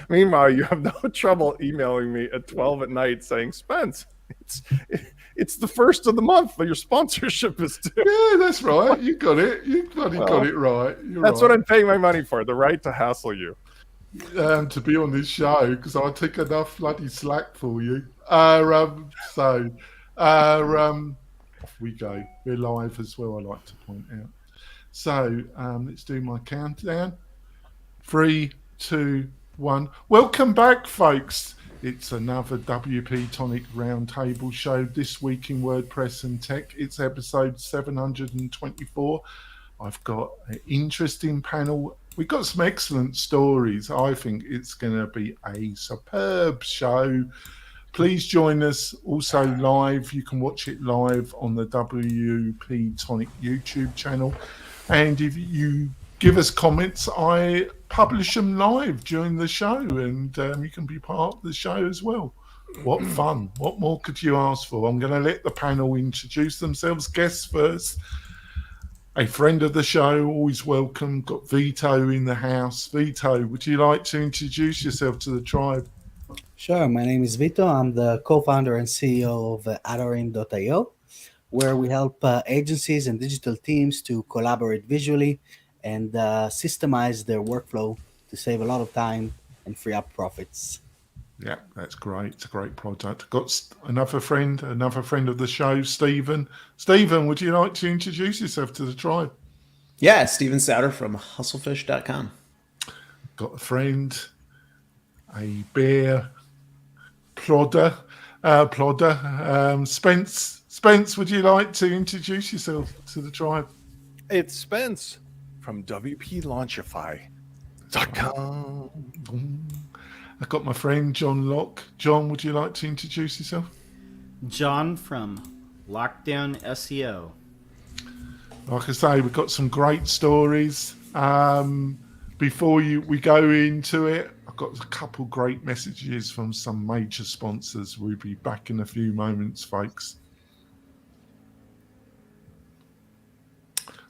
Meanwhile, you have no trouble emailing me at 12 at night saying, Spence, it's it's the first of the month. Your sponsorship is due. Yeah, that's right. You got it. You bloody got it right. You're That's right. what I'm paying my money for, the right to hassle you. To be on this show because I take enough bloody slack for you. Off we go. We're live as well, I like to point out. So let's do my countdown. 3, 2, 1. Welcome back, folks. It's another WP-Tonic Roundtable show this week in WordPress and Tech. It's episode 724. I've got an interesting panel. We've got some excellent stories. I think it's going to be a superb show. Please join us also live. You can watch it live on the WP-Tonic YouTube channel. And if you give us comments, I publish them live during the show, and you can be part of the show as well. What fun. What more could you ask for? I'm going to let the panel introduce themselves. Guests first. A friend of the show, always welcome. Got Vito in the house. Vito, would you like to introduce yourself to the tribe? Sure. My name is Vito. I'm the co-founder and CEO of Adorin.io, where we help agencies and digital teams to collaborate visually and systemize their workflow to save a lot of time and free up profits. Yeah, that's great. It's a great project. Got another friend of the show, Stephen. Stephen, would you like to introduce yourself to the tribe? Yeah, Stephen Souter from hustlefish.com. Got a friend, a bear plodder. Spence, would you like to introduce yourself to the tribe? It's Spence from WPLaunchify.com. I've got my friend John Locke. John, would you like to introduce yourself? John from Lockdown SEO. Like I say, we've got some great stories. Before we go into it, I've got a couple great messages from some major sponsors. We'll be back in a few moments, folks.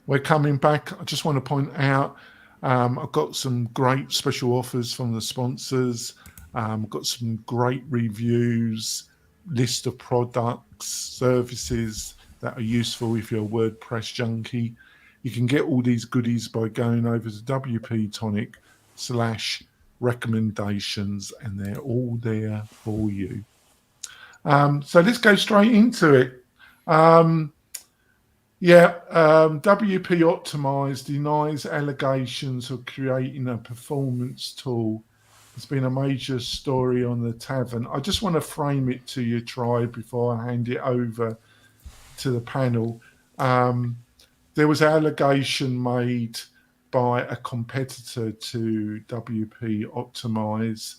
We're coming back. I just want to point out I've got some great special offers from the sponsors. I've got some great reviews, list of products, services that are useful if you're a WordPress junkie. You can get all these goodies by going over to WP-Tonic/recommendations, and they're all there for you. So let's go straight into it. WP Optimize denies allegations of creating a performance tool. It's been a major story on the Tavern. I just want to frame it to your tribe before I hand it over to the panel. There was allegation made by a competitor to WP Optimize,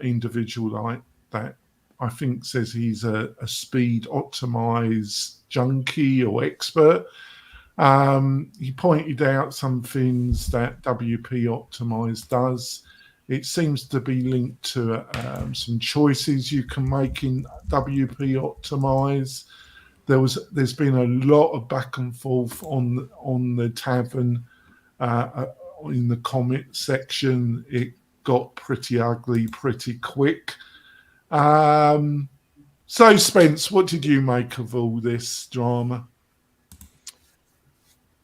individual like that I think says he's a speed optimize junkie or expert. He pointed out some things that WP Optimize does. It seems to be linked to some choices you can make in WP Optimize. There's been a lot of back and forth on the Tavern in the comment section. It got pretty ugly pretty quick. So Spence, what did you make of all this drama?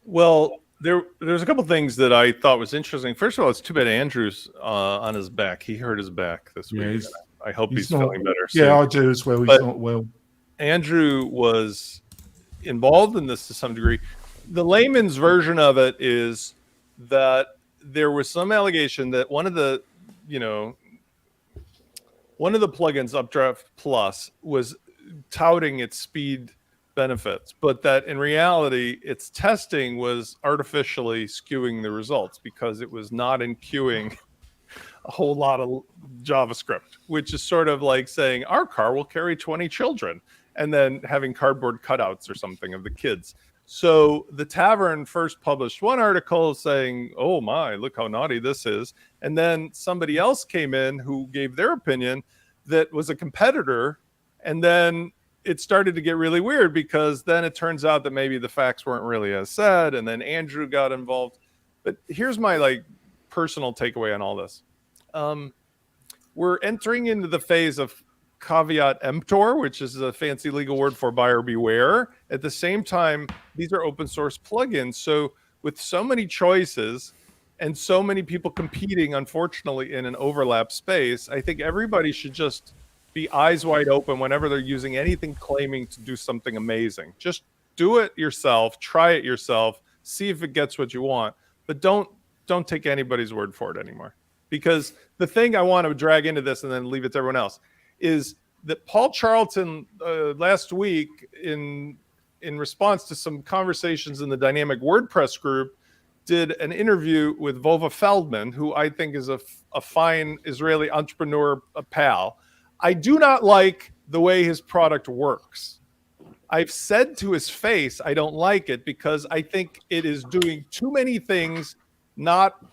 Well, there's a couple things that I thought was interesting. First of all, it's too bad Andrew's on his back. He hurt his back this week. I hope he's feeling better soon. Yeah, I do as well. He's not well. Andrew was involved in this to some degree. The layman's version of it is that there was some allegation that one of the plugins, Updraft Plus, was touting its speed benefits, but that in reality, its testing was artificially skewing the results because it was not enqueuing a whole lot of JavaScript, which is sort of like saying our car will carry 20 children and then having cardboard cutouts or something of the kids. So the Tavern first published one article saying, oh my, look how naughty this is. And then somebody else came in who gave their opinion that was a competitor. And then it started to get really weird because then it turns out that maybe the facts weren't really as said. And then Andrew got involved. But here's my personal takeaway on all this. We're entering into the phase of caveat emptor, which is a fancy legal word for buyer beware. At the same time, these are open source plugins. So with so many choices and so many people competing, unfortunately, in an overlap space, I think everybody should just be eyes wide open whenever they're using anything claiming to do something amazing. Just do it yourself, try it yourself, see if it gets what you want, but don't take anybody's word for it anymore. Because the thing I want to drag into this and then leave it to everyone else is that Paul Charlton last week in response to some conversations in the dynamic WordPress group did an interview with Vova Feldman, who I think is a fine Israeli entrepreneur pal. I do not like the way his product works. I've said to his face, I don't like it because I think it is doing too many things not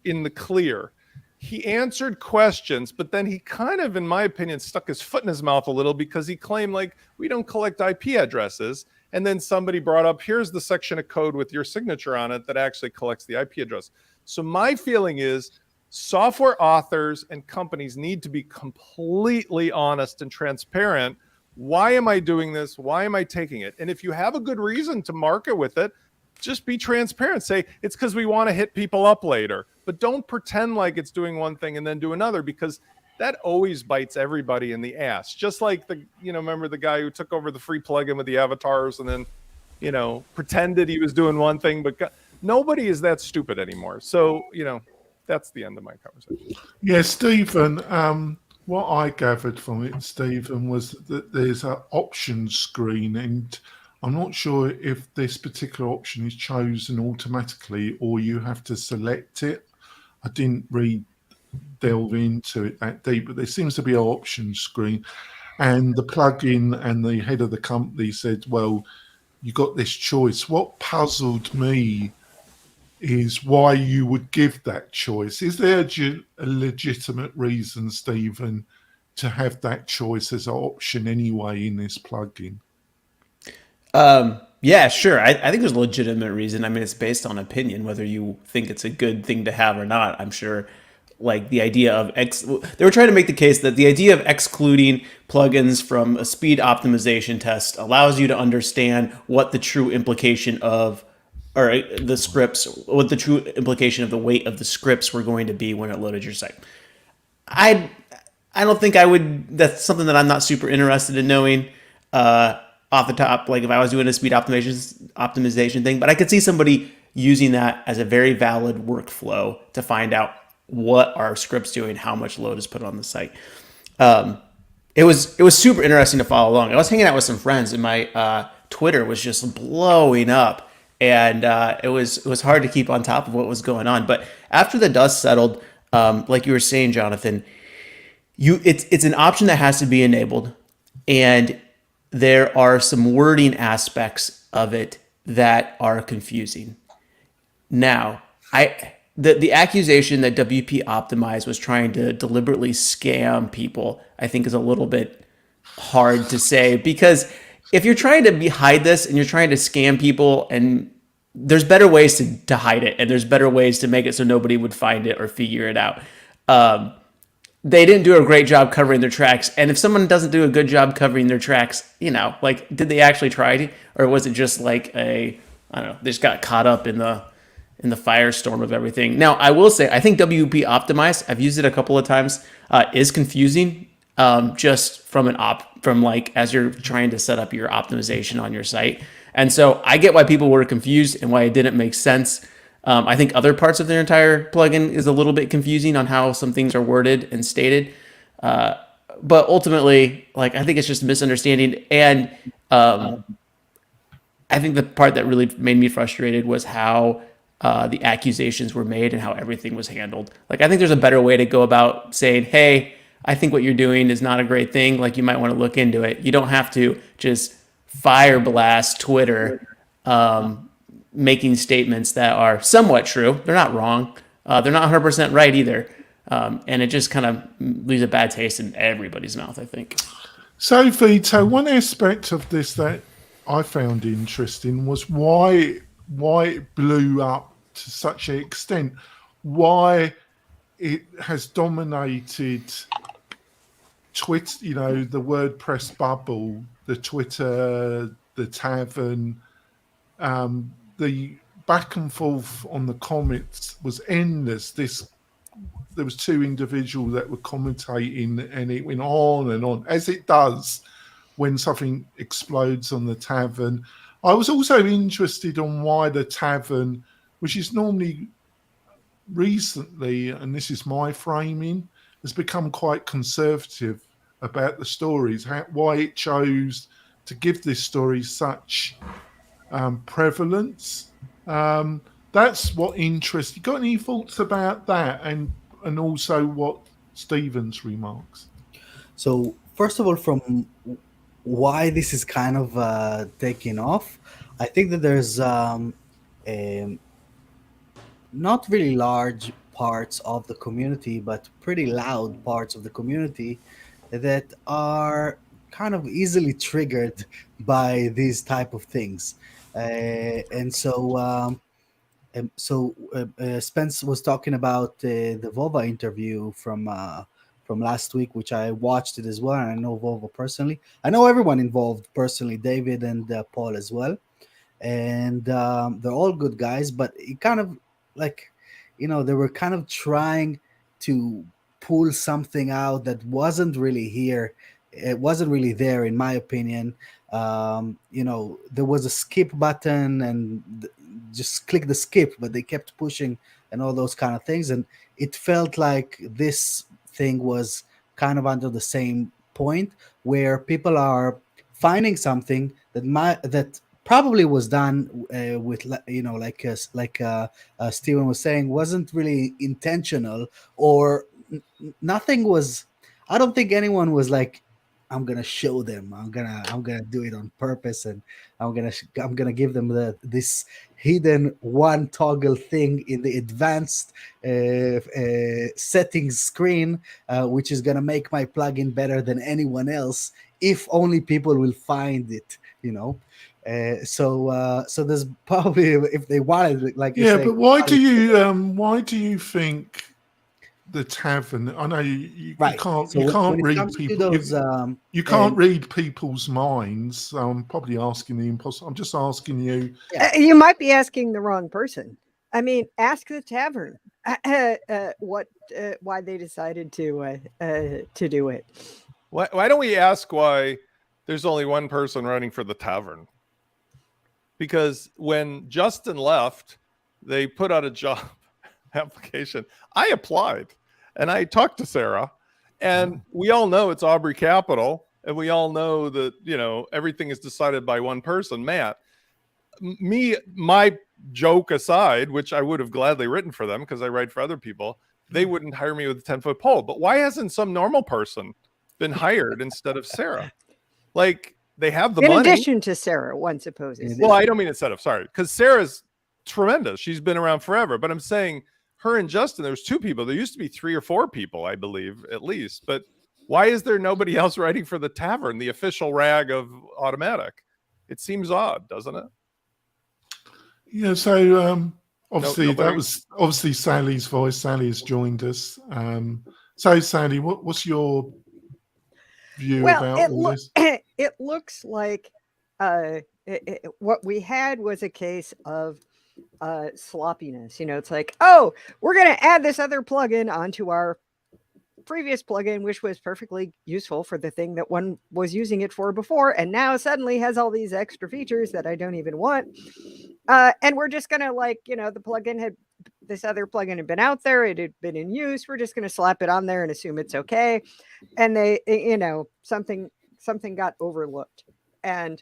in the clear. He answered questions, but then he kind of, in my opinion, stuck his foot in his mouth a little because he claimed like, we don't collect IP addresses. And then somebody brought up, here's the section of code with your signature on it that actually collects the IP address. So my feeling is software authors and companies need to be completely honest and transparent. Why am I doing this? Why am I taking it? And if you have a good reason to market with it, just be transparent. Say it's because we want to hit people up later, but don't pretend like it's doing one thing and then do another, because that always bites everybody in the ass. Just like remember the guy who took over the free plugin with the avatars and then, pretended he was doing one thing, but nobody is that stupid anymore. So, that's the end of my conversation. Yeah, Stephen, what I gathered from it, Stephen, was that there's an option screen, and I'm not sure if this particular option is chosen automatically or you have to select it. I didn't delve into it that deep, but there seems to be an option screen, and the plugin and the head of the company said, well, you got this choice. What puzzled me is why you would give that choice. Is there a legitimate reason, Stephen, to have that choice as an option anyway in this plugin? Yeah, sure. I think there's a legitimate reason. I mean, it's based on opinion, whether you think it's a good thing to have or not. I'm sure like the idea of they were trying to make the case that the idea of excluding plugins from a speed optimization test allows you to understand what the true implication of the scripts, what the true implication of the weight of the scripts were going to be when it loaded your site. I don't think I would. That's something that I'm not super interested in knowing off the top. Like if I was doing a speed optimization thing, but I could see somebody using that as a very valid workflow to find out what our scripts doing, how much load is put on the site. It was super interesting to follow along. I was hanging out with some friends, and my Twitter was just blowing up. And it was hard to keep on top of what was going on. But after the dust settled, like you were saying, Jonathan, it's an option that has to be enabled. And there are some wording aspects of it that are confusing. Now, the accusation that WP Optimize was trying to deliberately scam people, I think is a little bit hard to say, because if you're trying to hide this and you're trying to scam people, and there's better ways to hide it, and there's better ways to make it so nobody would find it or figure it out. They didn't do a great job covering their tracks. And if someone doesn't do a good job covering their tracks, like, did they actually try to, or was it just like I don't know, they just got caught up in the firestorm of everything. Now, I will say, I think WP Optimize, I've used it a couple of times, is confusing. Just from as you're trying to set up your optimization on your site. And so I get why people were confused and why it didn't make sense. I think other parts of their entire plugin is a little bit confusing on how some things are worded and stated. But ultimately, I think it's just a misunderstanding. And I think the part that really made me frustrated was how the accusations were made and how everything was handled. I think there's a better way to go about saying, hey, I think what you're doing is not a great thing. You might want to look into it. You don't have to just fire blast Twitter, making statements that are somewhat true. They're not wrong. They're not 100% right either. And it just kind of leaves a bad taste in everybody's mouth, I think. So, Vito, one aspect of this that I found interesting was why it blew up to such an extent. Why it has dominated Twitter, the WordPress bubble, the Twitter, the tavern, the back and forth on the comments was endless. There was two individuals that were commentating, and it went on and on, as it does when something explodes on the tavern. I was also interested on why the tavern, which is normally recently, and this is my framing, has become quite conservative about the stories, why it chose to give this story such prevalence. That's what interests you. Got any thoughts about that, and also what Stephen's remarks? So first of all, from why this is kind of taking off, I think that there's not really large parts of the community, but pretty loud parts of the community that are kind of easily triggered by these type of things. Spence was talking about the Vova interview from last week, which I watched it as well, and I know Vova personally. I know everyone involved personally, David and Paul as well, and they're all good guys. But it kind of like, they were kind of trying to pull something out that wasn't really here. It wasn't really there, in my opinion. There was a skip button and just click the skip, but they kept pushing and all those kind of things. And it felt like this thing was kind of under the same point where people are finding something that probably was done with, Steven was saying, wasn't really intentional, or nothing was. I don't think anyone was like, I'm gonna show them. I'm gonna do it on purpose, and I'm gonna give them this hidden one toggle thing in the advanced settings screen, which is gonna make my plugin better than anyone else if only people will find it. So there's probably, if they wanted, like you say, but why do you think the tavern? I know you right. can't So you when can't it read comes to people. those, You can't read people's minds. So I'm probably asking the impossible. I'm just asking you. You might be asking the wrong person. I mean, ask the tavern why they decided to do it. Why don't we ask why there's only one person running for the tavern? Because when Justin left, they put out a job application. I applied and I talked to Sarah, and we all know it's Aubrey Capital, and we all know that, everything is decided by one person, Matt. My joke aside, which I would have gladly written for them because I write for other people, they wouldn't hire me with a 10-foot pole. But why hasn't some normal person been hired instead of Sarah? Like, they have the money. In addition to Sarah, one supposes. Well, I don't mean instead of, sorry, because Sarah's tremendous. She's been around forever. But I'm saying her and Justin, there's two people. There used to be 3 or 4 people, I believe, at least. But why is there nobody else writing for the tavern, the official rag of Automatic? It seems odd, doesn't it? Yeah, so obviously Nobody. that was obviously Sally's voice. Sally has joined us. So Sally, what's your view about all this? It looks like what we had was a case of sloppiness. It's like, oh, we're going to add this other plugin onto our previous plugin, which was perfectly useful for the thing that one was using it for before, and now suddenly has all these extra features that I don't even want. And we're just going to, this other plugin had been out there, it had been in use, we're just going to slap it on there and assume it's okay. And they, something got overlooked. And,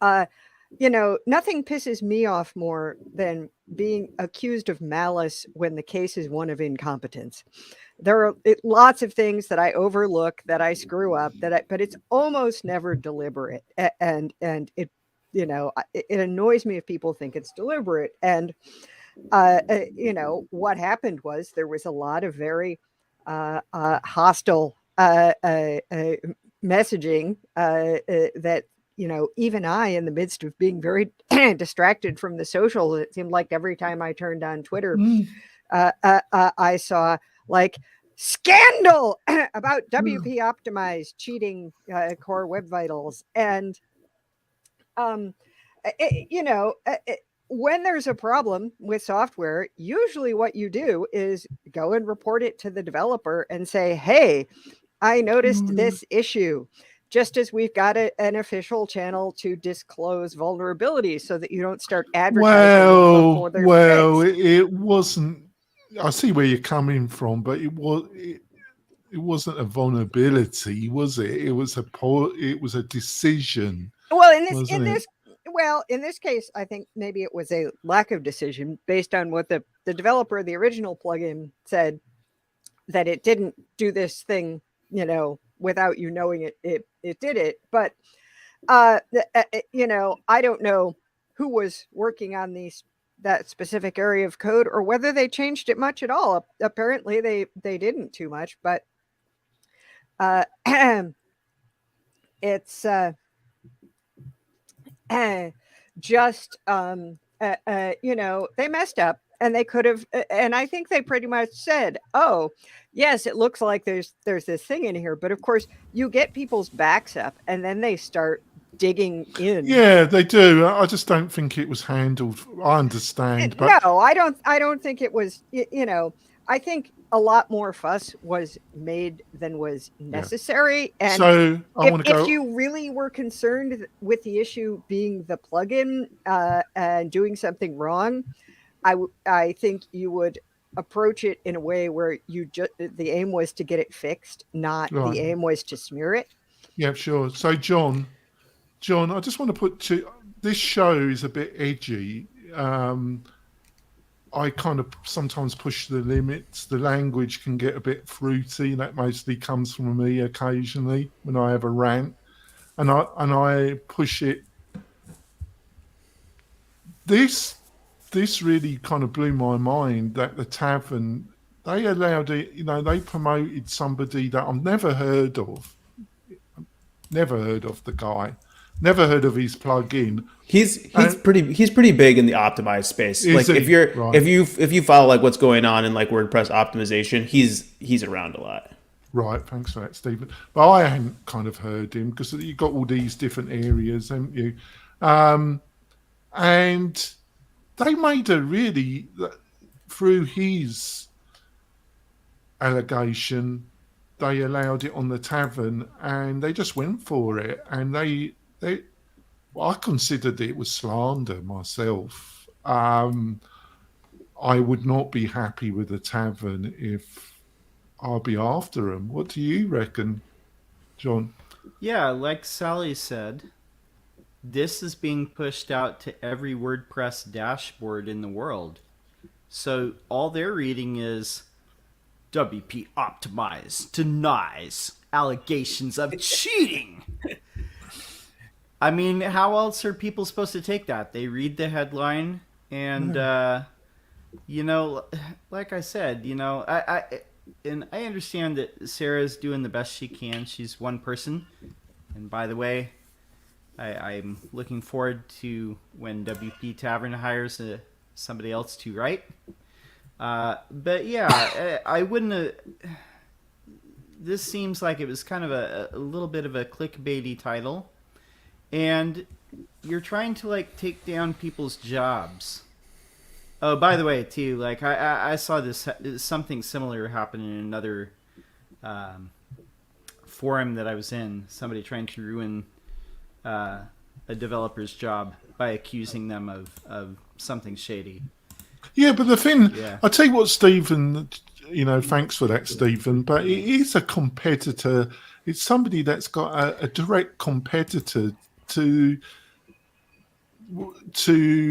nothing pisses me off more than being accused of malice when the case is one of incompetence. There are lots of things that I overlook, that I screw up, but it's almost never deliberate. And it, it annoys me if people think it's deliberate. And, what happened was there was a lot of very hostile messaging that, even I, in the midst of being very distracted from the social, it seemed like every time I turned on Twitter, I saw like scandal about WP optimized cheating core web vitals. And when there's a problem with software, usually what you do is go and report it to the developer and say, hey, I noticed this issue, just as we've got an official channel to disclose vulnerabilities so that you don't start advertising before they're fixed. It wasn't. I see where you're coming from, but it wasn't a vulnerability, was it? It was a decision. Well, in this case, I think maybe it was a lack of decision based on what the developer of the original plugin said, that it didn't do this thing, without you knowing it did it. But I don't know who was working on that specific area of code, or whether they changed it much at all. Apparently they didn't too much, but it's just they messed up, and they could have, and I think they pretty much said, oh yes, it looks like there's this thing in here, but of course you get people's backs up and then they start digging in. Yeah, they do. I just don't think it was handled. I understand, but no, I don't think it was. I think a lot more fuss was made than was necessary. Yeah. And so if you really were concerned with the issue being the plugin and doing something wrong, I think you would approach it in a way where the aim was to get it fixed, not the aim was to smear it. Yeah, sure. So John, I just want to put this show is a bit edgy. I kind of sometimes push the limits. The language can get a bit fruity. That mostly comes from me occasionally when I have a rant, and I push it. This really kind of blew my mind that the tavern, they allowed it. They promoted somebody that I've never heard of. Never heard of the guy. Never heard of his plugin. He's pretty big in the optimized space. Like if you follow like what's going on in like WordPress optimization, he's around a lot. Right, thanks for that, Stephen. But I hadn't kind of heard him because you've got all these different areas, haven't you? And they made a really, through his allegation, they allowed it on the tavern and they just went for it. And I considered it was slander myself. I would not be happy with the tavern if I'll be after them. What do you reckon, John? Yeah, like Sally said, this is being pushed out to every WordPress dashboard in the world. So all they're reading is WP Optimize denies allegations of cheating. I mean, how else are people supposed to take that? They read the headline and, like I said, I understand that Sarah's doing the best she can. She's one person. And by the way, I'm looking forward to when WP Tavern hires somebody else to write. But yeah, I wouldn't. This seems like it was kind of a little bit of a clickbaity title, and you're trying to like take down people's jobs. Oh, by the way, too, like I saw something similar happen in another forum that I was in. Somebody trying to ruin a developer's job by accusing them of something shady. Yeah, but the thing, I'll tell you what, Stephen, thanks for that, Stephen, but it is a competitor. It's somebody that's got a direct competitor to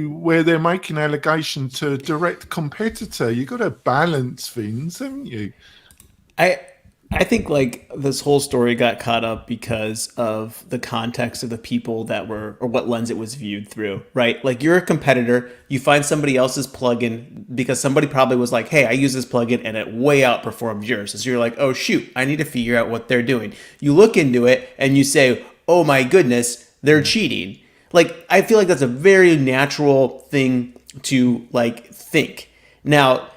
where they're making allegations to a direct competitor. You've got to balance things, haven't you? I think like this whole story got caught up because of the context of the people that were, or what lens it was viewed through, right? Like you're a competitor, you find somebody else's plugin because somebody probably was like, hey, I use this plugin and it way outperforms yours. So you're like, oh shoot, I need to figure out what they're doing. You look into it and you say, oh my goodness, they're cheating. Like, I feel like that's a very natural thing to like think. Now,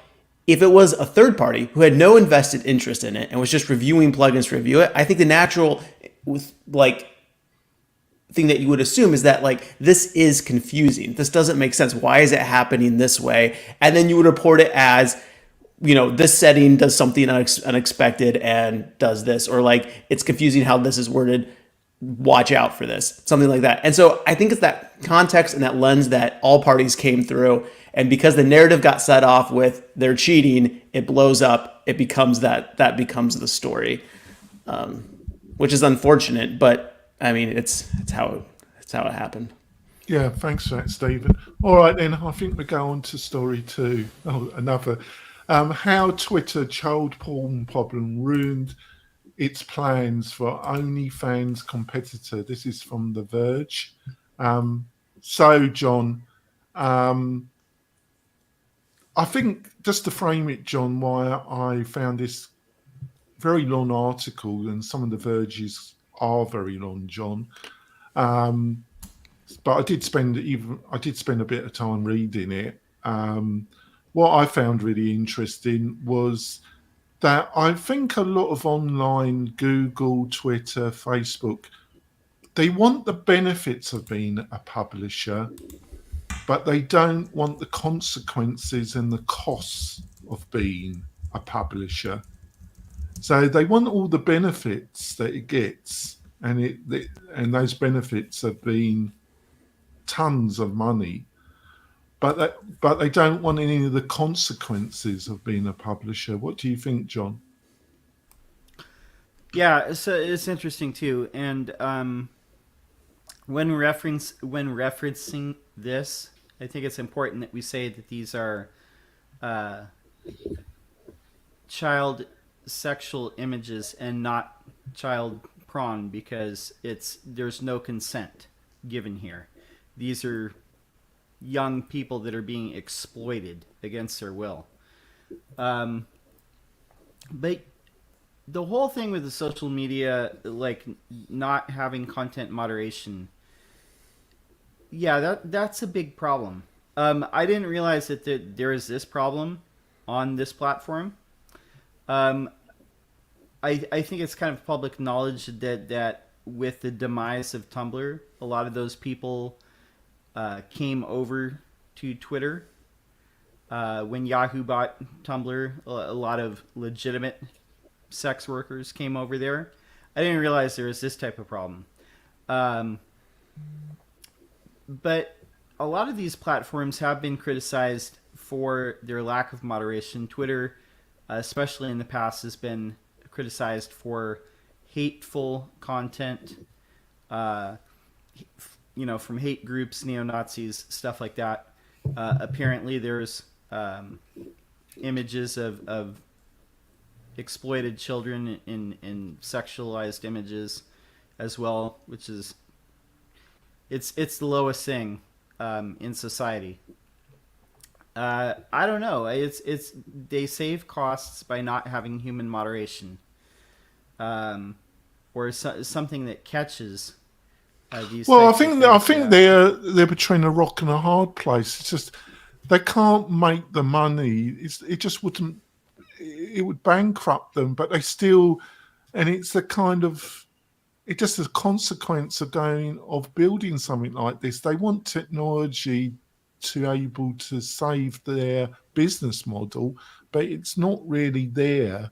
If it was a third party who had no invested interest in it and was just reviewing plugins to review it, I think the natural thing that you would assume is that this is confusing. This doesn't make sense. Why is it happening this way? And then you would report it as, this setting does something unexpected and does this, or it's confusing how this is worded. Watch out for this, something like that. And so I think it's that context and that lens that all parties came through. And because the narrative got set off with they're cheating, it blows up. It becomes that becomes the story, which is unfortunate. But I mean, it's how it happened. Yeah, thanks for that, Stephen. All right, then I think we go on to story 2. Oh, another. How Twitter child porn problem ruined its plans for OnlyFans competitor. This is from The Verge. So, John, I think just to frame it, John, why I found this very long article, and some of the Verges are very long, John. But I did spend a bit of time reading it. What I found really interesting was that I think a lot of online Google, Twitter, Facebook, they want the benefits of being a publisher, but they don't want the consequences and the costs of being a publisher. So they want all the benefits that it gets, and those benefits have been tons of money, but they don't want any of the consequences of being a publisher. What do you think, John? Yeah, so it's interesting too, and when referencing this, I think it's important that we say that these are child sexual images and not child porn, because there's no consent given here. These are young people that are being exploited against their will. But the whole thing with the social media, not having content moderation, yeah, that's a big problem. I didn't realize that there is this problem on this platform. I think it's kind of public knowledge that with the demise of Tumblr, a lot of those people came over to Twitter. When Yahoo bought Tumblr, a lot of legitimate sex workers came over there. I didn't realize there was this type of problem. But a lot of these platforms have been criticized for their lack of moderation. Twitter, especially in the past, has been criticized for hateful content, from hate groups, neo-Nazis, stuff like that. Apparently there's images of exploited children in sexualized images as well, which is it's the lowest thing in society. I don't know. They save costs by not having human moderation, or something that catches these. Well, I think they're between a rock and a hard place. It's just they can't make the money. It would bankrupt them, but they still, and it's a kind of. It's just a consequence of building something like this. They want technology to able to save their business model, but it's not really there.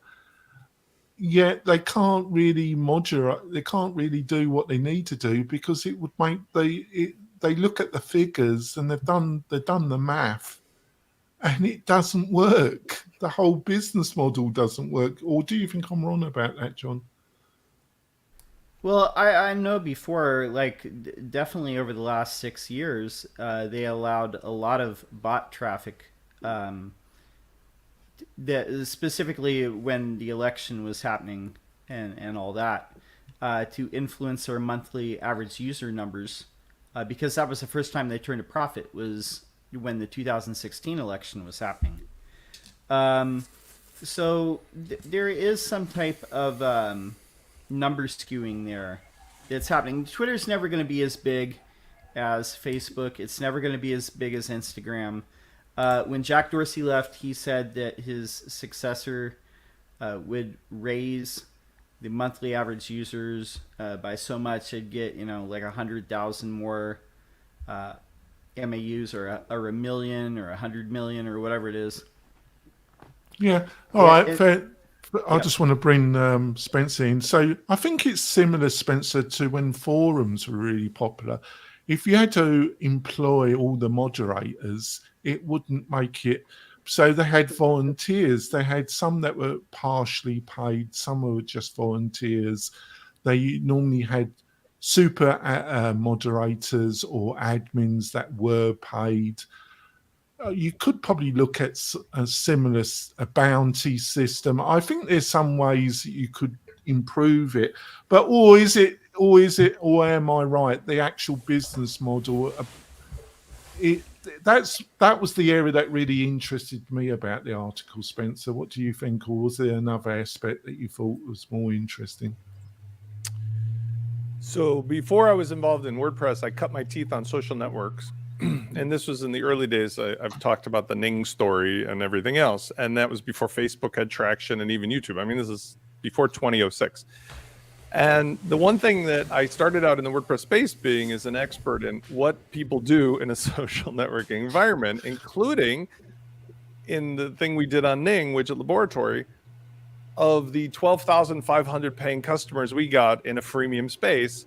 Yet they can't really moderate. They can't really do what they need to do, because it would make they look at the figures and they've done the math, and it doesn't work. The whole business model doesn't work. Or do you think I'm wrong about that, John? Well, I know before, definitely over the last 6 years, they allowed a lot of bot traffic, that specifically when the election was happening and all that, to influence their monthly average user numbers, because that was the first time they turned a profit, was when the 2016 election was happening. So there is some type of number skewing there that's happening. Twitter's never going to be as big as Facebook. It's never going to be as big as Instagram. when Jack Dorsey left, he said that his successor would raise the monthly average users by so much they'd get like 100,000 more MAUs or a million or 100 million or whatever it is. Yeah. All right. it- Fair. I yeah. just want to bring Spencer in. So I think it's similar, Spencer, to when forums were really popular. If you had to employ all the moderators, it wouldn't make it. So they had volunteers. They had some that were partially paid. Some were just volunteers. They normally had super moderators or admins that were paid. You could probably look at a similar bounty system. I think there's some ways you could improve it, but or am I right? The actual business model, that was the area that really interested me about the article, Spencer. What do you think, or was there another aspect that you thought was more interesting? So before I was involved in WordPress, I cut my teeth on social networks. And this was in the early days. I've talked about the Ning story and everything else. And that was before Facebook had traction and even YouTube. I mean, this is before 2006. And the one thing that I started out in the WordPress space being is an expert in what people do in a social networking environment, including in the thing we did on Ning, Widget Laboratory. Of the 12,500 paying customers we got in a freemium space,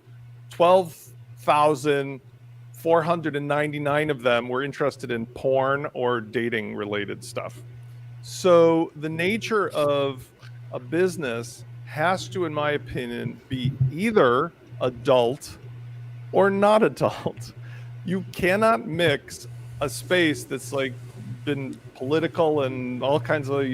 12,499 of them were interested in porn or dating related stuff. So the nature of a business has to, in my opinion, be either adult or not adult. You cannot mix a space that's like been political and all kinds of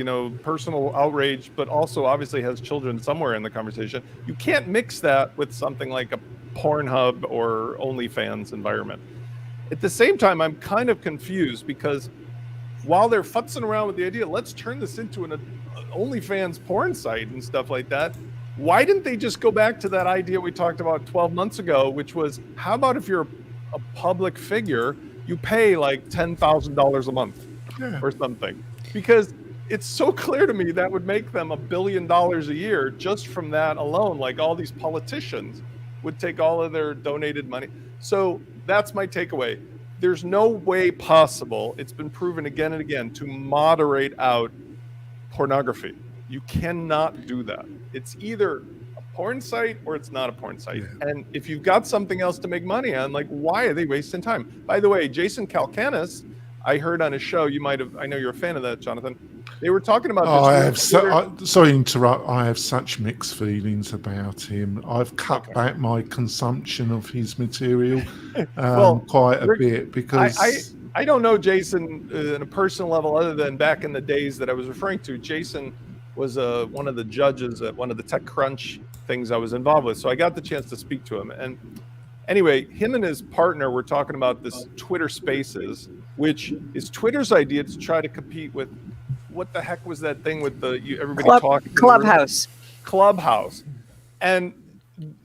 personal outrage, but also obviously has children somewhere in the conversation. You can't mix that with something like a Pornhub or OnlyFans environment. At the same time, I'm kind of confused because while they're futzing around with the idea, let's turn this into an OnlyFans porn site and stuff like that, why didn't they just go back to that idea we talked about 12 months ago, which was, how about if you're a public figure, you pay like $10,000 a month or something? Because it's so clear to me that would make them $1 billion a year just from that alone. Like all these politicians would take all of their donated money. So that's my takeaway. There's no way possible, it's been proven again and again, to moderate out pornography. You cannot do that. It's either a porn site or it's not a porn site. Yeah. And if you've got something else to make money on, like, why are they wasting time? By the way, Jason Calacanis, I heard on his show, I know you're a fan of that, Jonathan. They were talking about sorry to interrupt. I have such mixed feelings about him. I've cut back my consumption of his material quite a bit because I don't know Jason on a personal level other than back in the days that I was referring to. Jason was one of the judges at one of the TechCrunch things I was involved with. So I got the chance to speak to him. And anyway, him and his partner were talking about this Twitter Spaces, which is Twitter's idea to try to compete with, what the heck was that thing with everybody talking? Clubhouse. And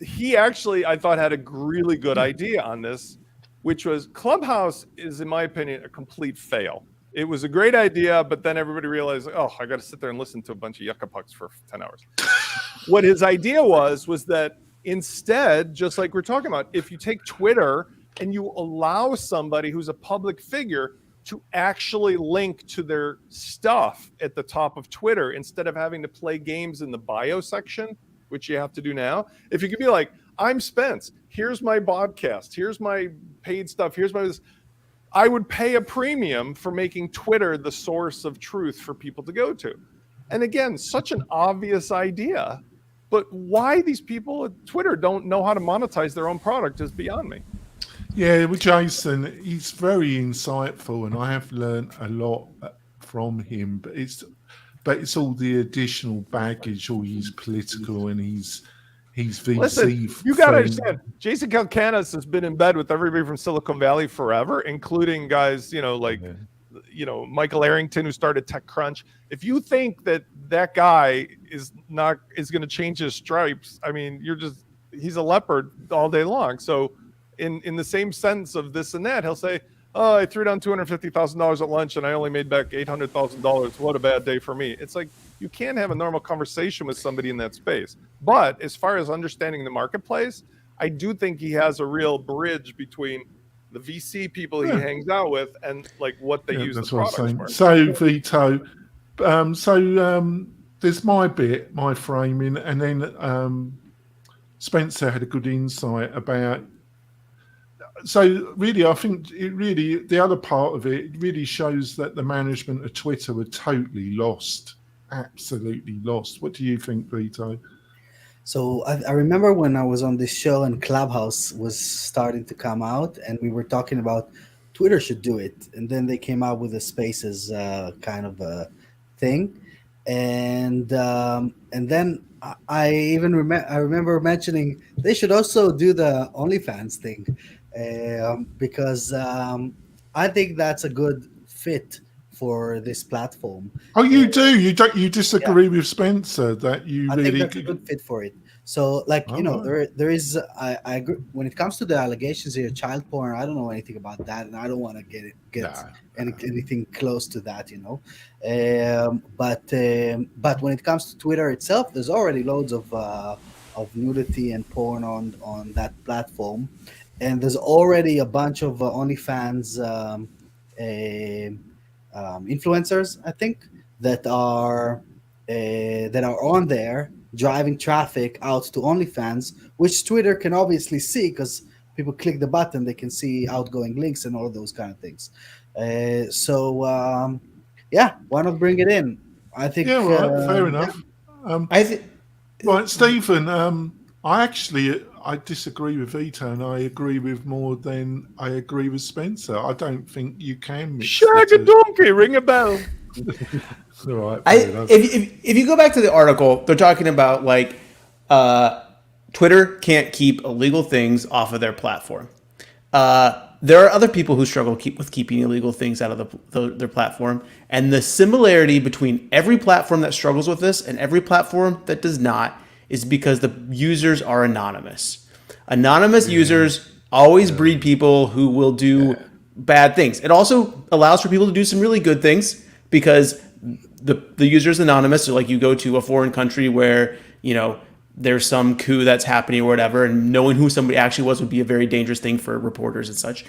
he actually, I thought, had a really good idea on this, which was Clubhouse is, in my opinion, a complete fail. It was a great idea, but then everybody realized, oh, I got to sit there and listen to a bunch of yucca pucks for 10 hours. What his idea was that instead, just like we're talking about, if you take Twitter and you allow somebody who's a public figure to actually link to their stuff at the top of Twitter instead of having to play games in the bio section, which you have to do now. If you could be like, I'm Spence, here's my podcast, here's my paid stuff, here's my this, I would pay a premium for making Twitter the source of truth for people to go to. And again, such an obvious idea, but why these people at Twitter don't know how to monetize their own product is beyond me. Yeah, with Jason, he's very insightful, and I have learned a lot from him. But it's all the additional baggage, all he's political and he's VC. Listen, you got to understand, Jason Calacanis has been in bed with everybody from Silicon Valley forever, including guys, Michael Arrington, who started TechCrunch. If you think that guy is going to change his stripes, I mean, he's a leopard all day long. So in the same sense of this and that, he'll say, oh, I threw down $250,000 at lunch and I only made back $800,000. What a bad day for me. It's like, you can't have a normal conversation with somebody in that space. But as far as understanding the marketplace, I do think he has a real bridge between the VC people he hangs out with and like what they use the that's what I'm products saying. for. So Vito, there's my bit, my framing, and then Spencer had a good insight about. So really, I think the other part of it really shows that the management of Twitter were totally lost, absolutely lost. What do you think, Vito? So I remember when I was on this show and Clubhouse was starting to come out, and we were talking about Twitter should do it, and then they came out with a Spaces kind of a thing, and then I even remember mentioning they should also do the OnlyFans thing, because I think that's a good fit for this platform. Oh, you do? You disagree with Spencer that you I really? think that's a good fit for it. So, like, you know, right. there is. I agree. When it comes to the allegations here, child porn, I don't know anything about that, and I don't want to get anything close to that, you know. But when it comes to Twitter itself, there's already loads of nudity and porn on that platform, and there's already a bunch of OnlyFans influencers, I think, that are on there driving traffic out to OnlyFans, which Twitter can obviously see because people click the button, they can see outgoing links and all those kind of things. Yeah, why not bring it in? I think. Yeah, right, fair enough. I think. Right, Stephen. I disagree with Vito, and I agree with more than I agree with Spencer. I don't think you can mix. Shag a donkey, ring a bell. All right, if you go back to the article, they're talking about like Twitter can't keep illegal things off of their platform. There are other people who struggle with keeping illegal things out of their platform, and the similarity between every platform that struggles with this and every platform that does not is because the users are anonymous. Anonymous users always breed people who will do bad things. It also allows for people to do some really good things because the user is anonymous. So like you go to a foreign country where, you know, there's some coup that's happening or whatever, and knowing who somebody actually was would be a very dangerous thing for reporters and such.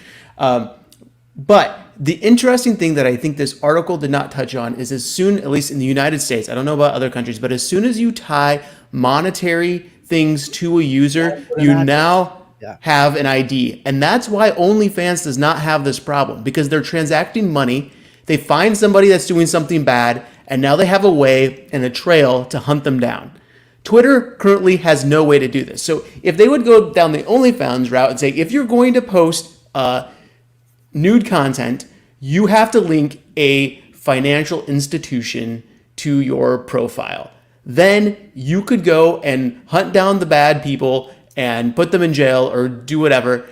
But the interesting thing that I think this article did not touch on is as soon, at least in the United States, I don't know about other countries, but as soon as you tie monetary things to a user, you now have an ID. And that's why OnlyFans does not have this problem, because they're transacting money. They find somebody that's doing something bad, and now they have a way and a trail to hunt them down. Twitter currently has no way to do this. So if they would go down the OnlyFans route and say, if you're going to post nude content, you have to link a financial institution to your profile. Then you could go and hunt down the bad people and put them in jail or do whatever.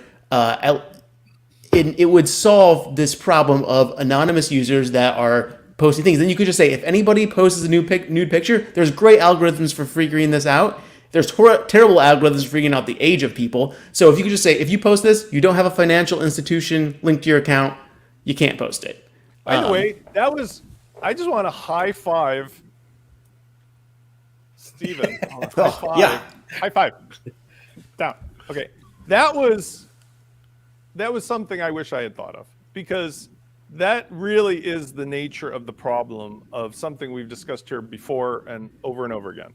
It would solve this problem of anonymous users that are posting things. Then you could just say, if anybody posts a nude picture, there's great algorithms for figuring this out. There's terrible algorithms for figuring out the age of people. So if you could just say, if you post this, you don't have a financial institution linked to your account, you can't post it. By the way, I just want to high five Steven. High five. Yeah. High five. Down. Okay. That was something I wish I had thought of, because that really is the nature of the problem of something we've discussed here before and over again.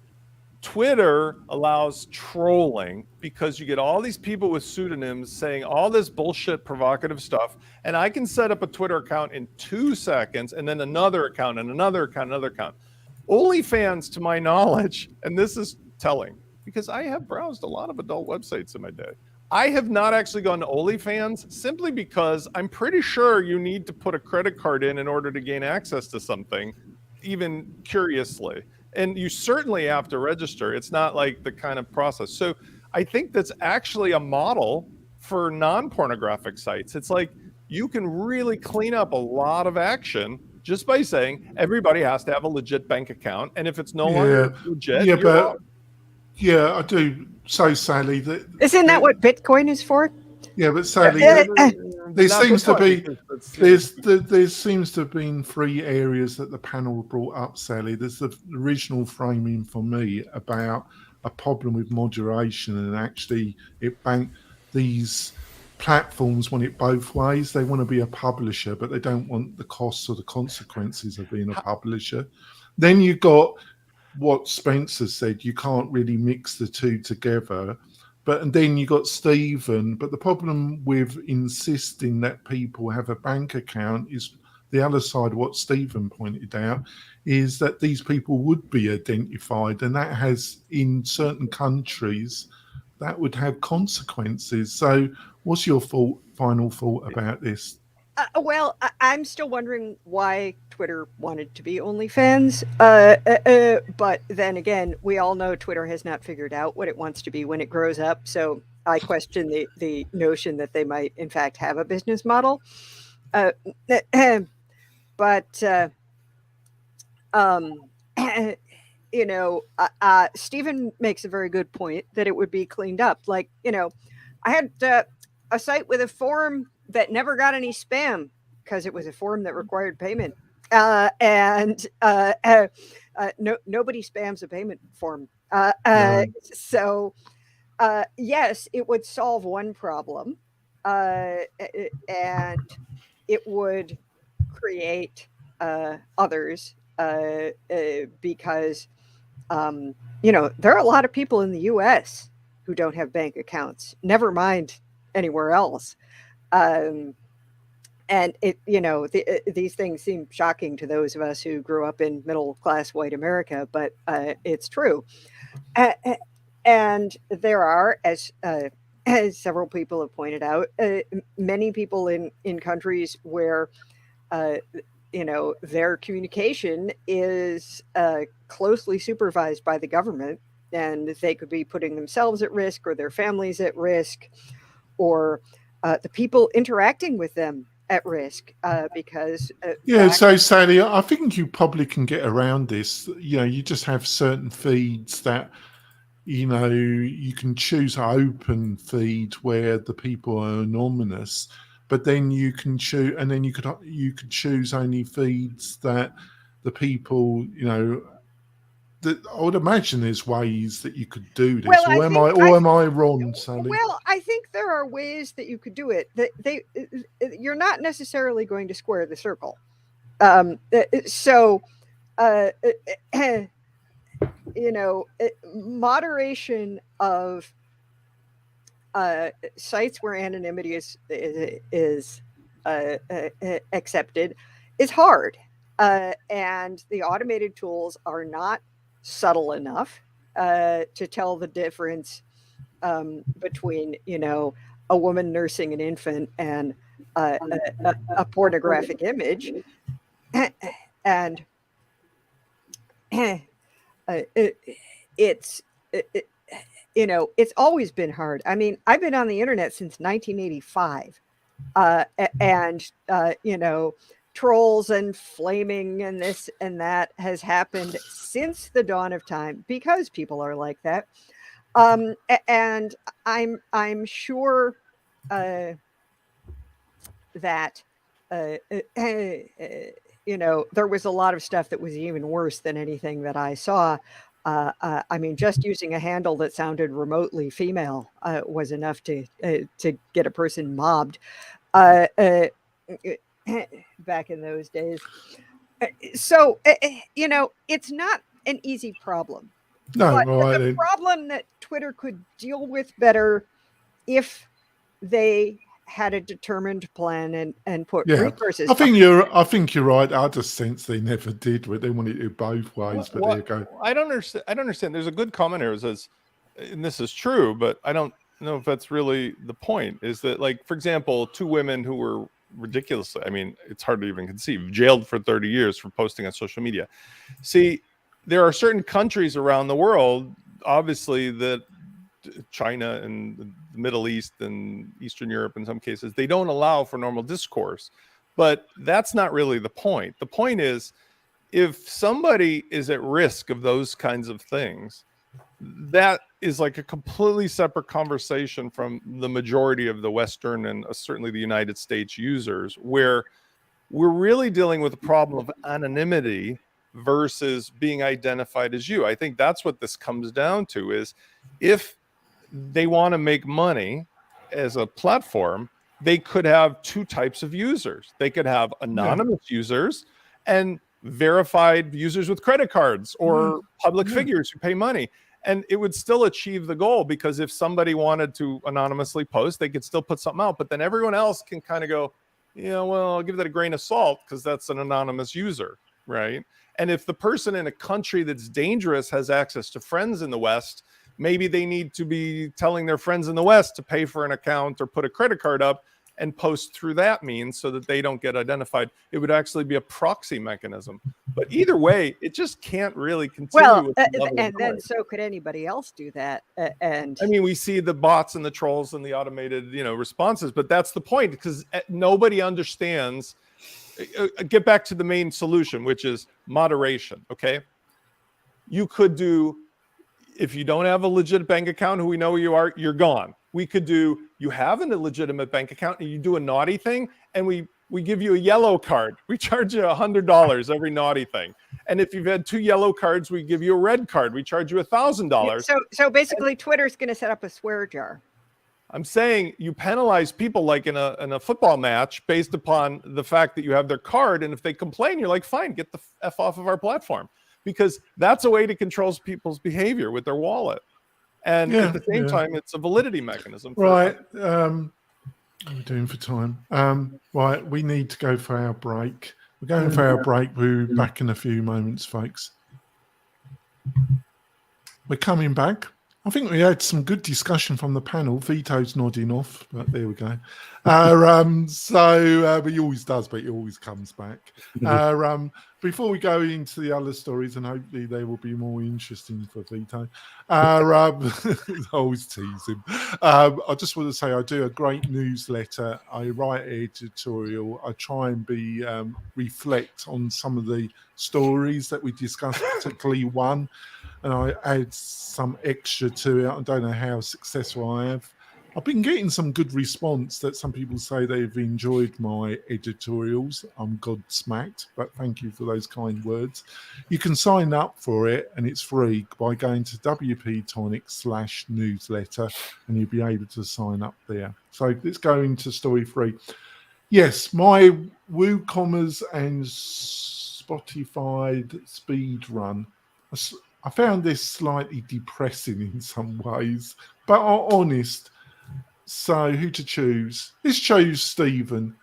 Twitter allows trolling because you get all these people with pseudonyms saying all this bullshit provocative stuff, and I can set up a Twitter account in 2 seconds and then another account and another account, another account. OnlyFans, to my knowledge, and this is telling because I have browsed a lot of adult websites in my day, I have not actually gone to OnlyFans simply because I'm pretty sure you need to put a credit card in order to gain access to something, even curiously. And you certainly have to register. It's not like the kind of process. So I think that's actually a model for non-pornographic sites. It's like you can really clean up a lot of action just by saying everybody has to have a legit bank account. And if it's no longer legit, you're out. Yeah, I do. So, Sally, Isn't that what Bitcoin is for? Yeah, but sadly, there Not seems the to be point, because there seems to have been 3 areas that the panel brought up, Sally. There's the original framing for me about a problem with moderation, and actually these platforms want it both ways. They want to be a publisher, but they don't want the costs or the consequences of being a publisher. Then you've got what Spencer said, you can't really mix the two together. And then you got Stephen. But the problem with insisting that people have a bank account is the other side of what Stephen pointed out, is that these people would be identified, and that has, in certain countries, that would have consequences. So what's your final thought about this? Well, I'm still wondering why Twitter wanted to be OnlyFans. But then again, we all know Twitter has not figured out what it wants to be when it grows up. So I question the notion that they might, in fact, have a business model. But Stephen makes a very good point that it would be cleaned up. Like, I had a site with a form that never got any spam because it was a form that required payment. Nobody spams a payment form. No. So, yes, it would solve one problem, and it would create others because, there are a lot of people in the U.S. who don't have bank accounts, never mind anywhere else. And these things seem shocking to those of us who grew up in middle class white America, but it's true. And there are, as several people have pointed out, many people in countries where their communication is closely supervised by the government, and they could be putting themselves at risk or their families at risk, or the people interacting with them at risk because So Sally, I think you probably can get around this. You just have certain feeds that you can choose an open feed where the people are anonymous, but then you can choose, and then you could choose only feeds that the people that I would imagine there's ways that you could do this. Well, am I wrong, Sally? Well, I think there are ways that you could do it. That you're not necessarily going to square the circle. Moderation of sites where anonymity is accepted is hard, and the automated tools are not subtle enough to tell the difference between a woman nursing an infant and a pornographic image, and it's always been hard. I mean, I've been on the internet since 1985, and trolls and flaming and this and that has happened since the dawn of time because people are like that. And I'm sure that there was a lot of stuff that was even worse than anything that I saw. I mean, just using a handle that sounded remotely female was enough to get a person mobbed back in those days. So, it's not an easy problem. No, but right. The problem that Twitter could deal with better if they had a determined plan and put resources. I think you're right. I just sense they never did, but they wanted to both ways. But there you go. I don't understand. There's a good comment here that says, and this is true, but I don't know if that's really the point. Is that, like, for example, 2 women who were ridiculously, I mean, it's hard to even conceive, jailed for 30 years for posting on social media. See, there are certain countries around the world, obviously, that China and the Middle East and Eastern Europe, in some cases, they don't allow for normal discourse. But that's not really the point. The point is, if somebody is at risk of those kinds of things, that is like a completely separate conversation from the majority of the Western and certainly the United States users, where we're really dealing with the problem of anonymity versus being identified as you. I think that's what this comes down to, is if they want to make money as a platform, they could have two types of users. They could have anonymous users and verified users with credit cards or public figures who pay money. And it would still achieve the goal, because if somebody wanted to anonymously post, they could still put something out. But then everyone else can kind of go, yeah, well, I'll give that a grain of salt because that's an anonymous user, right? And if the person in a country that's dangerous has access to friends in the West, maybe they need to be telling their friends in the West to pay for an account or put a credit card up and post through that means so that they don't get identified. It would actually be a proxy mechanism. But either way, it just can't really continue. Well, with the level and of then noise. so could anybody else do that? And I mean, we see the bots and the trolls and the automated, responses, but that's the point, because nobody understands. Get back to the main solution, which is moderation. Okay. You could do, if you don't have a legit bank account, who we know you are, you're gone. We could do, you have an illegitimate bank account and you do a naughty thing, and we give you a yellow card. We charge you $100 every naughty thing. And if you've had 2 yellow cards, we give you a red card. We charge you $1,000. so basically, Twitter's going to set up a swear jar. I'm saying you penalize people like in a football match based upon the fact that you have their card. And if they complain, you're like, fine, get the F off of our platform, because that's a way to control people's behavior with their wallet. And at the same time, it's a validity mechanism. Right. What are we doing for time? Right. We need to go for our break. We're going for our break. We'll be back in a few moments, folks. We're coming back. I think we had some good discussion from the panel. Vito's nodding off, but there we go. But he always does, but he always comes back. Before we go into the other stories, and hopefully they will be more interesting for Vito, I always tease him. I just want to say I do a great newsletter. I write an editorial. I try and be reflect on some of the stories that we discussed, particularly one, and I add some extra to it. I don't know how successful I have. I've been getting some good response that some people say they've enjoyed my editorials. I'm godsmacked, but thank you for those kind words. You can sign up for it, and it's free by going to WP-Tonic/newsletter, and you'll be able to sign up there. So let's go into story 3. Yes, my WooCommerce and Spotify speedrun. I found this slightly depressing in some ways, but I'm honest. So who to choose? Let's choose Stephen.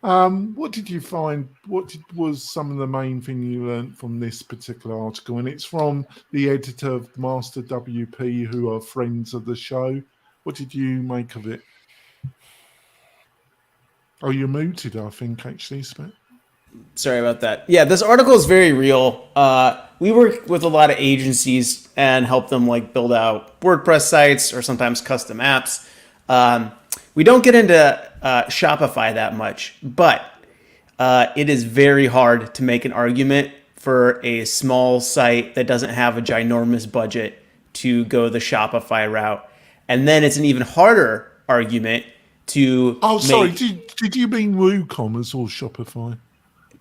What did you find? Was some of the main thing you learned from this particular article? And it's from the editor of Master WP, who are friends of the show. What did you make of it? Oh, you're muted, I think, actually, Spet. Sorry about that. Yeah, this article is very real. We work with a lot of agencies and help them build out WordPress sites or sometimes custom apps. We don't get into Shopify that much, but it is very hard to make an argument for a small site that doesn't have a ginormous budget to go the Shopify route. And then it's an even harder argument to sorry, did you mean WooCommerce or Shopify?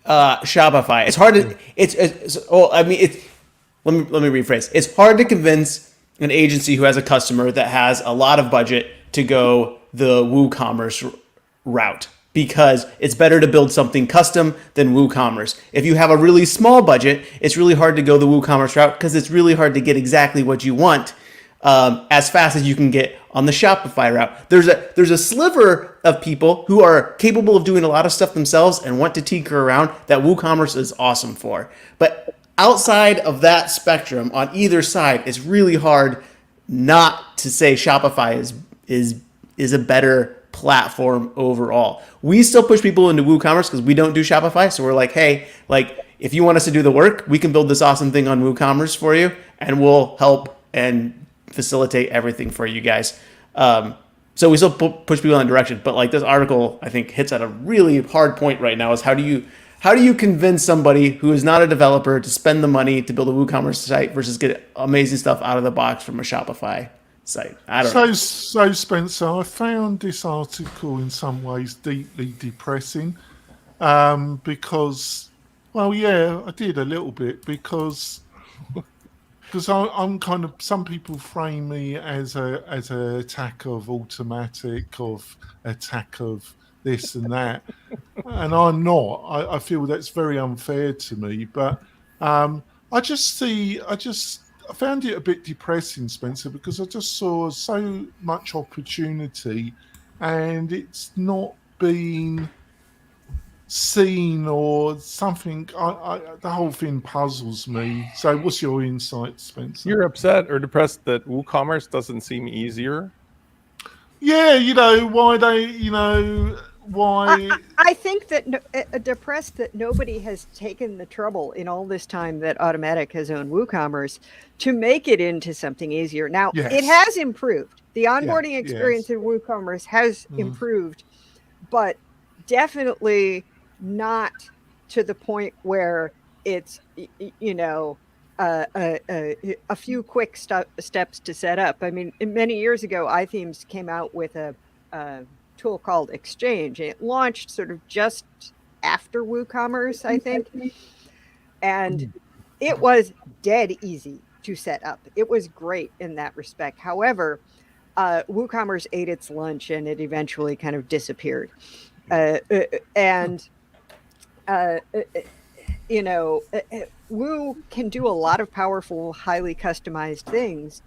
Shopify. It's hard to. Let me rephrase. It's hard to convince an agency who has a customer that has a lot of budget to go the WooCommerce route, because it's better to build something custom than WooCommerce. If you have a really small budget, it's really hard to go the WooCommerce route because it's really hard to get exactly what you want as fast as you can get on the Shopify route. There's a sliver of people who are capable of doing a lot of stuff themselves and want to tinker around that WooCommerce is awesome for. But outside of that spectrum, on either side, it's really hard not to say Shopify is a better platform overall. We still push people into WooCommerce because we don't do Shopify. So we're like, hey, if you want us to do the work, we can build this awesome thing on WooCommerce for you, and we'll help and facilitate everything for you guys. So we still push people in that direction. But this article, I think, hits at a really hard point right now, is how do you How do you convince somebody who is not a developer to spend the money to build a WooCommerce site versus get amazing stuff out of the box from a Shopify site? I don't know. So Spencer, I found this article in some ways deeply depressing, because, well, yeah, I did a little bit because I'm kind of, some people frame me as a attack of Automatic, of attack of this and that, and I'm not. I feel that's very unfair to me, but I found it a bit depressing, Spencer, because I just saw so much opportunity, and it's not been seen or something. The whole thing puzzles me. So, what's your insight, Spencer? You're upset or depressed that WooCommerce doesn't seem easier? Yeah, why? I think that depressed that nobody has taken the trouble in all this time that Automatic has owned WooCommerce to make it into something easier. Now, Yes. it has improved. The onboarding Yeah, experience yes. in WooCommerce has improved, but definitely not to the point where it's, a few quick steps to set up. I mean, many years ago, iThemes came out with a tool called Exchange. It launched sort of just after WooCommerce, I think, and it was dead easy to set up. It was great in that respect. However, WooCommerce ate its lunch and it eventually kind of disappeared. Woo can do a lot of powerful, highly customized things,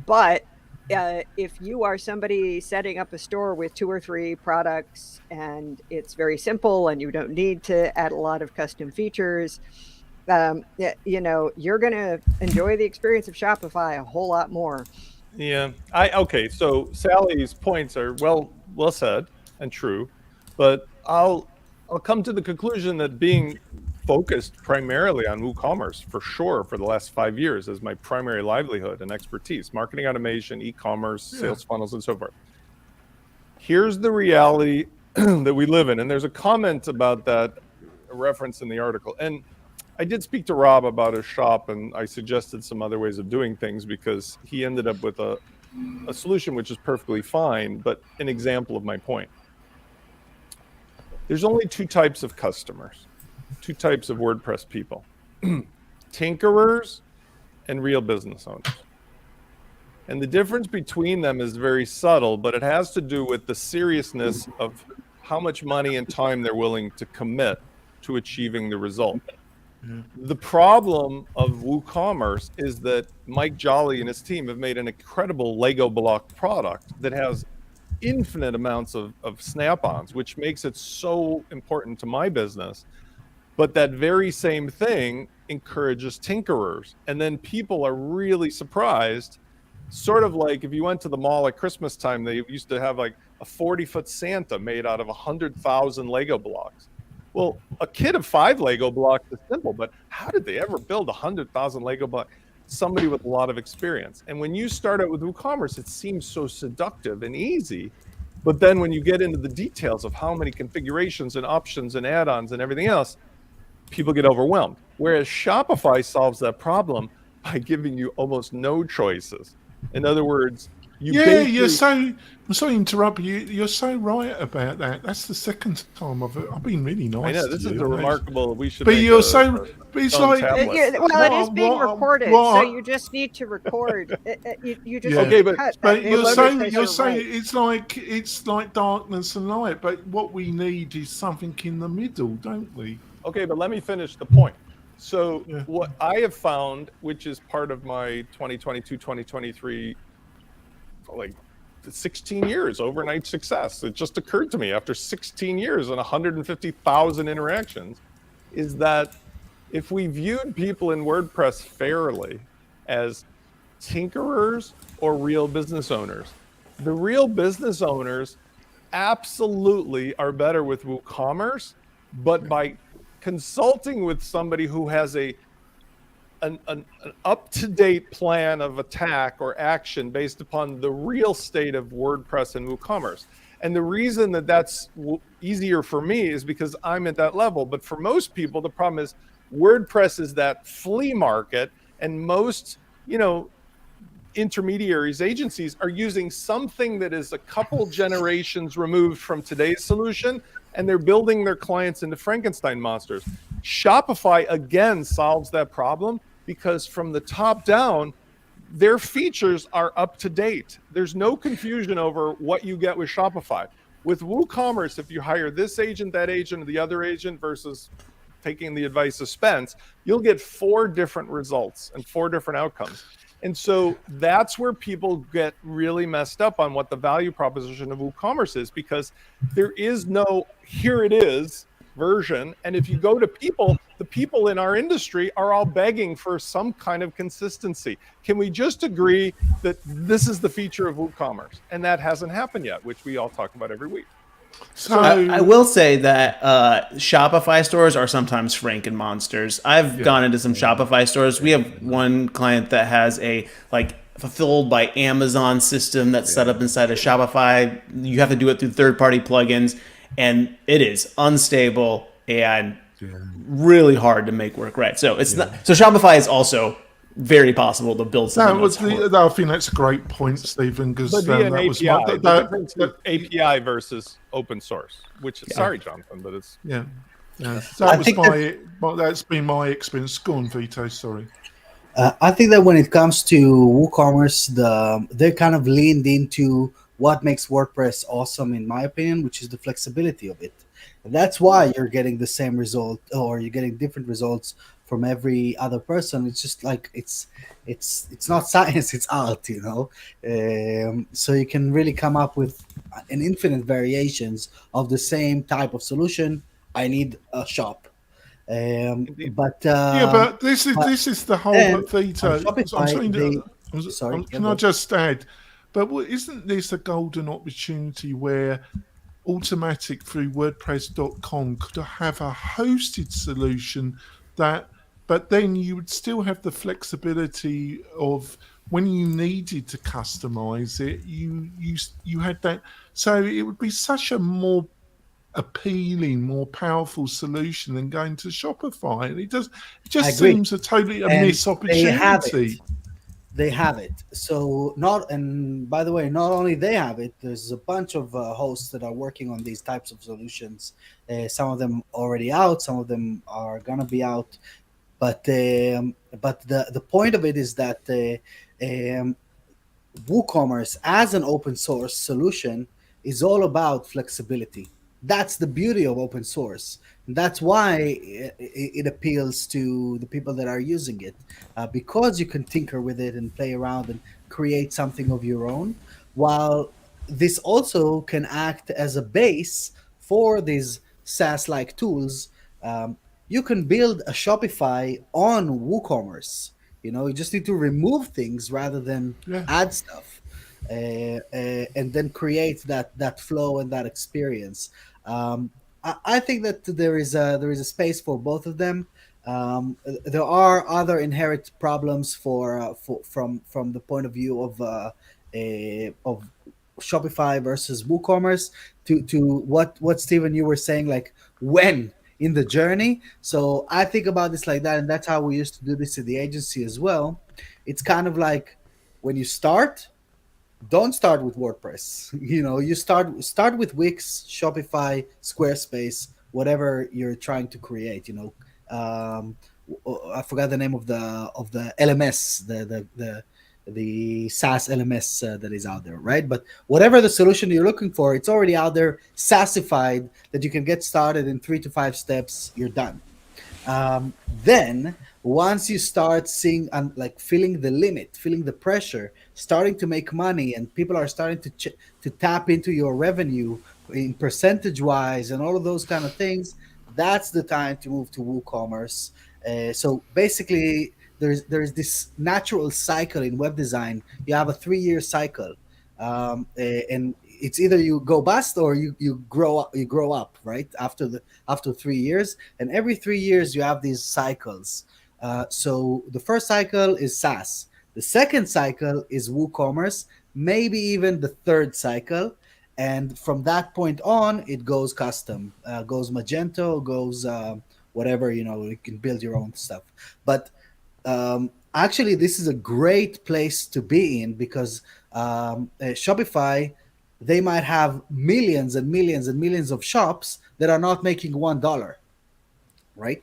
but if you are somebody setting up a store with 2 or 3 products and it's very simple and you don't need to add a lot of custom features, you're going to enjoy the experience of Shopify a whole lot more. Yeah. Okay. So Sally's points are well said and true, but I'll come to the conclusion that being focused primarily on WooCommerce for sure for the last 5 years as my primary livelihood and expertise, marketing automation, e-commerce, sales funnels, and so forth. Here's the reality that we live in, and there's a comment about that, a reference in the article. And I did speak to Rob about his shop, and I suggested some other ways of doing things because he ended up with a solution which is perfectly fine, but an example of my point. There's only 2 types of customers, 2 types of WordPress people, tinkerers and real business owners. And the difference between them is very subtle, but it has to do with the seriousness of how much money and time they're willing to commit to achieving the result. The problem of WooCommerce is that Mike Jolly and his team have made an incredible Lego block product that has infinite amounts of snap-ons, which makes it so important to my business. But that very same thing encourages tinkerers. And then people are really surprised, sort of like if you went to the mall at Christmas time, they used to have like a 40-foot Santa made out of 100,000 Lego blocks. Well, a kit of 5 Lego blocks is simple, but how did they ever build 100,000 Lego blocks? Somebody with a lot of experience. And when you start out with WooCommerce, it seems so seductive and easy. But then when you get into the details of how many configurations and options and add-ons and everything else, people get overwhelmed. Whereas Shopify solves that problem by giving you almost no choices. In other words, I'm sorry to interrupt you. You're so right about that. That's the second time I've been really nice. I know to this you. is a remarkable. We should. But you're it's like, tablet. It is being recorded, so you just need to record. You just okay, but you're saying right. it's like darkness and light. But what we need is something in the middle, don't we? Okay, but let me finish the point. So what I have found, which is part of my 2022-2023, like 16 years overnight success, it just occurred to me after 16 years and 150,000 interactions, is that if we viewed people in WordPress fairly as tinkerers or real business owners, the real business owners absolutely are better with WooCommerce, but by consulting with somebody who has an up-to-date plan of attack or action based upon the real state of WordPress and WooCommerce. And the reason that that's easier for me is because I'm at that level. But for most people, the problem is WordPress is that flea market, and most, intermediaries, agencies are using something that is a couple generations removed from today's solution, and they're building their clients into Frankenstein monsters. Shopify again solves that problem because from the top down, their features are up to date. There's no confusion over what you get with Shopify. With WooCommerce, if you hire this agent, that agent, or the other agent versus taking the advice of Spence, you'll get 4 different results and 4 different outcomes. And so that's where people get really messed up on what the value proposition of WooCommerce is, because there is no here it is version. And if you go to people, the people in our industry are all begging for some kind of consistency. Can we just agree that this is the feature of WooCommerce? And that hasn't happened yet, which we all talk about every week. So I will say that Shopify stores are sometimes Franken monsters. I've gone into some Shopify stores. We have one client that has a fulfilled by Amazon system that's set up inside of Shopify. You have to do it through third-party plugins, and it is unstable and really hard to make work right. So it's not. So Shopify is also very possible to build something. I think that's a great point, Stephen, because But that via an was API, my, the difference with API versus open source, which sorry, Jonathan, but it's that's been my experience. Go on, Vito. Sorry. I think that when it comes to WooCommerce, they kind of leaned into what makes WordPress awesome, in my opinion, which is the flexibility of it. And that's why you're getting the same result, or you're getting different results from every other person. It's just like it's not science, it's art, so you can really come up with an infinite variations of the same type of solution. I need a shop, but this is the whole Vito. Can I just add? But isn't this a golden opportunity where Automatic through WordPress.com could have a hosted solution but then you would still have the flexibility of when you needed to customize it, you had that. So it would be such a more appealing, more powerful solution than going to Shopify. And it just seems a totally missed opportunity. They have it. So by the way, not only they have it, there's a bunch of hosts that are working on these types of solutions. Some of them already out, some of them are gonna be out. But the point of it is that WooCommerce as an open source solution is all about flexibility. That's the beauty of open source. That's why it appeals to the people that are using it, because you can tinker with it and play around and create something of your own, while this also can act as a base for these SaaS-like tools. You can build a Shopify on WooCommerce. You just need to remove things rather than add stuff, and then create that flow and that experience. I think that there is a space for both of them. There are other inherent problems from the point of view of Shopify versus WooCommerce. To what Stephen, you were saying, like when in the journey. So I think about this like that, and that's how we used to do this in the agency as well. It's kind of like when you start, don't start with WordPress. You start with Wix, Shopify, Squarespace, whatever you're trying to create. I forgot the name of the LMS, the SaaS LMS that is out there, right? But whatever the solution you're looking for, it's already out there, SaaSified, that you can get started in 3 to 5 steps. You're done. Then once you start seeing feeling the limit, feeling the pressure, starting to make money, and people are starting to tap into your revenue in percentage wise and all of those kind of things, that's the time to move to WooCommerce. So basically, there's this natural cycle in web design. You have a 3-year cycle, and it's either you go bust or you grow up, right? After 3 years, and every 3 years you have these cycles. So the first cycle is SaaS. The second cycle is WooCommerce, maybe even the third cycle. and from that point on, it goes custom, goes Magento, goes whatever, you can build your own stuff. But actually, this is a great place to be in, because Shopify, they might have millions and millions and millions of shops that are not making $1, right?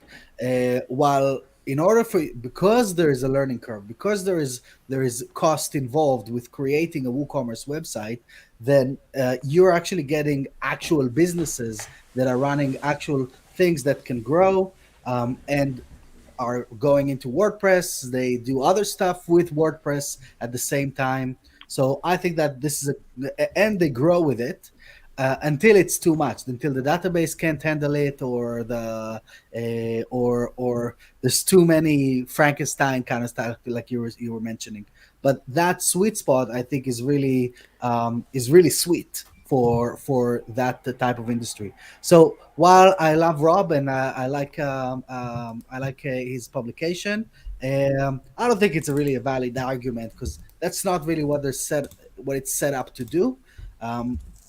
While in order because there is a learning curve, because there is cost involved with creating a WooCommerce website, then you're actually getting actual businesses that are running actual things that can grow, and are going into WordPress. They do other stuff with WordPress at the same time. So I think that this is and they grow with it until it's too much, until the database can't handle it, or or there's too many Frankenstein kind of stuff, like you were mentioning. But that sweet spot, I think, is really sweet for that type of industry. So while I love Rob, and I like his publication, I don't think it's really a valid argument, because that's not really what it's set up to do.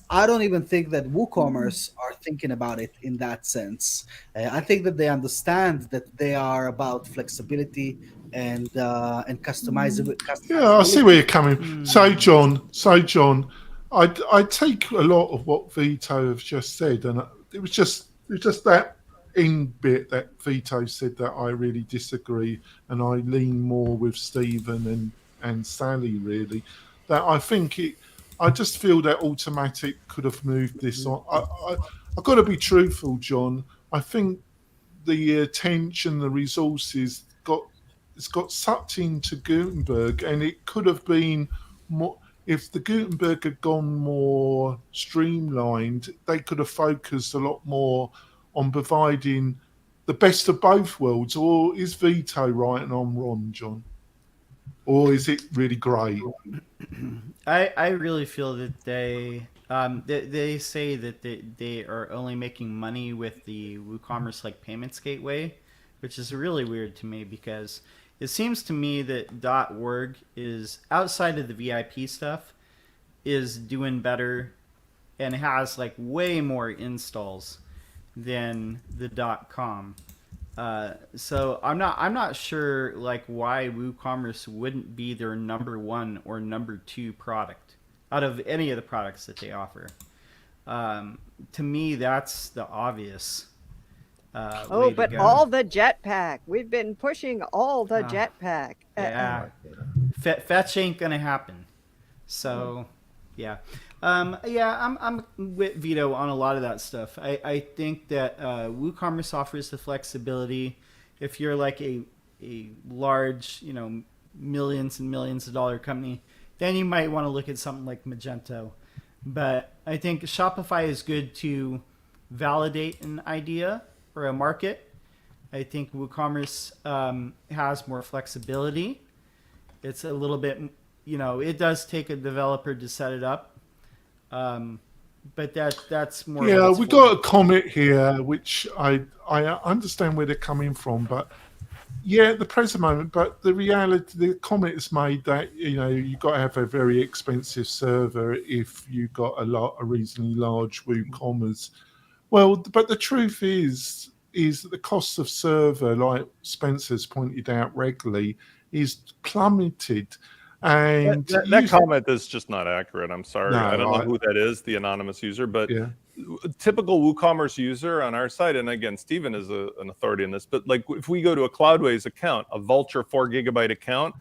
I don't even think that WooCommerce are thinking about it in that sense. I think that they understand that they are about flexibility and customizability. Yeah, I see where you're coming. So John, I take a lot of what Vito has just said, and it was just that in bit that Vito said that I really disagree, and I lean more with Stephen and Sally, really. That I just feel that Automatic could have moved this on. I've got to be truthful, John. I think the attention, the resources it's got sucked into Gutenberg, and it could have been more. If the Gutenberg had gone more streamlined, they could have focused a lot more on providing the best of both worlds. Or is Vito right and I'm wrong, John? Or is it really great? I really feel that they say that they are only making money with the WooCommerce like payments gateway, which is really weird to me, because it seems to me that .org is, outside of the VIP stuff, is doing better and has like way more installs than the .com. So I'm not sure like why WooCommerce wouldn't be their number one or number two product out of any of the products that they offer. To me, that's the obvious. Oh, but all the jetpack. We've been pushing all the jetpack. Yeah, fetch ain't gonna happen. So, yeah, I'm with Vito on a lot of that stuff. I think that WooCommerce offers the flexibility. If you're like a large, millions and millions of dollar company, then you might want to look at something like Magento. But I think Shopify is good to validate an idea or a market. I think WooCommerce has more flexibility. It's a little bit, it does take a developer to set it up. But that's more. Yeah, we got a comment here, which I understand where they're coming from, but yeah, at the present moment. But the reality, the comment is made that you got to have a very expensive server if you got a reasonably large WooCommerce. Well, but the truth is that the cost of server, like Spencer's pointed out regularly, is plummeted. And that comment is just not accurate. I'm sorry. No, I don't know who that is, the anonymous user, but typical WooCommerce user on our site, and again, Stephen is an authority in this, but like if we go to a Cloudways account, a Vultr 4 gigabyte account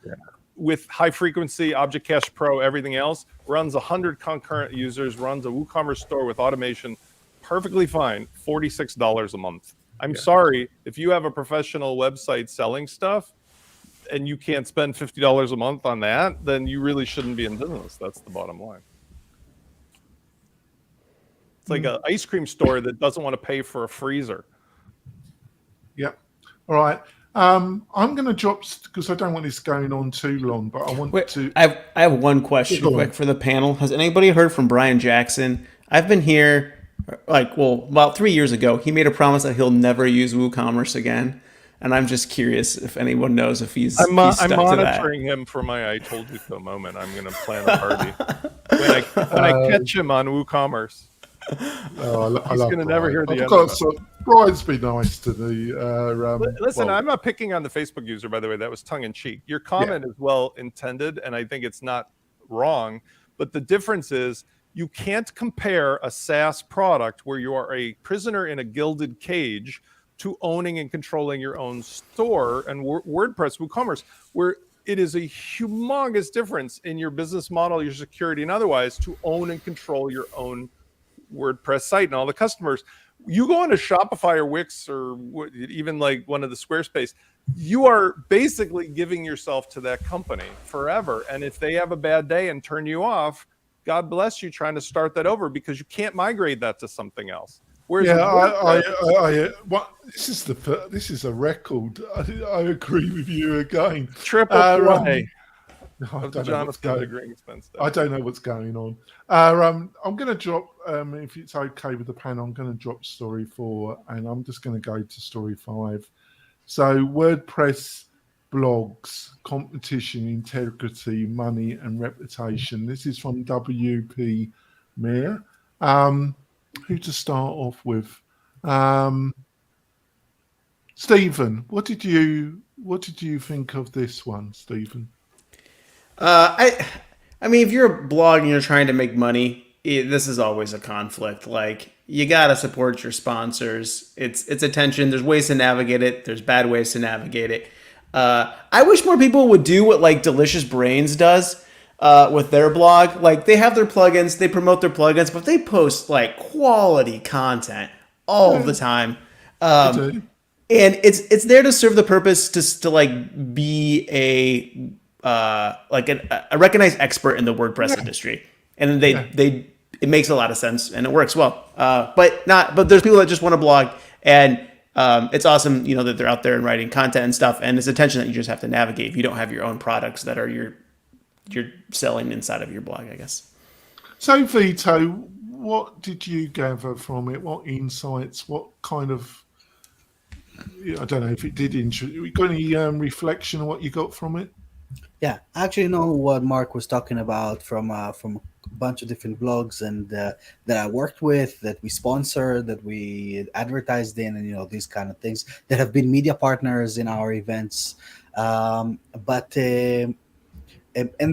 with high frequency, Object Cache Pro, everything else, runs 100 concurrent users, runs a WooCommerce store with automation, perfectly fine, $46 a month. I'm sorry, if you have a professional website selling stuff and you can't spend $50 a month on that, then you really shouldn't be in business. That's the bottom line. It's like an ice cream store that doesn't want to pay for a freezer. Yeah. All right. I'm going to drop, because I don't want this going on too long, but I want to... I have one question quick for the panel. Has anybody heard from Brian Jackson? I've been here about 3 years ago. He made a promise that he'll never use WooCommerce again. And I'm just curious if anyone knows if he's stuck to that. I'm monitoring him for my "I told you so" moment. I'm going to plan a party. when I catch him on WooCommerce. Oh, I He's love going to never Brian. hear the I've end got of it. so Brian's been nice to me. Listen, well, I'm not picking on the Facebook user, by the way. That was tongue in cheek. Your comment is well intended, and I think it's not wrong. But the difference is you can't compare a SaaS product where you are a prisoner in a gilded cage to owning and controlling your own store and WordPress, WooCommerce, where it is a humongous difference in your business model, your security, and otherwise to own and control your own WordPress site and all the customers. You go into Shopify or Wix or even like one of the Squarespace, you are basically giving yourself to that company forever. And if they have a bad day and turn you off, God bless you trying to start that over, because you can't migrate that to something else. Whereas this is a record. I agree with you again. Triple play. I don't know what's going on. I'm going to drop, if it's okay with the panel, I'm going to drop story 4, and I'm just going to go to story 5. So WordPress blogs, competition, integrity, money, and reputation. This is from WP Mayor. Who to start off with? Stephen, what did you think of this one, Stephen? I mean, if you're a blog and you're trying to make money, this is always a conflict. Like, you gotta support your sponsors. It's attention. There's ways to navigate it. There's bad ways to navigate it. I wish more people would do what like Delicious Brains does with their blog. Like, they have their plugins, they promote their plugins, but they post like quality content all the time. And it's there to serve the purpose to like be a recognized expert in the WordPress industry, and it makes a lot of sense and it works well. But there's people that just want to blog, and it's awesome, that they're out there and writing content and stuff, and it's attention that you just have to navigate if you don't have your own products that are you're selling inside of your blog, I guess. So Vito, what did you gather from it? What insights? What kind of, I don't know if it did interest you. Got any reflection on what you got from it? Yeah, I actually know what Mark was talking about from a bunch of different blogs and that I worked with, that we sponsor, that we advertised in, and these kind of things that have been media partners in our events. And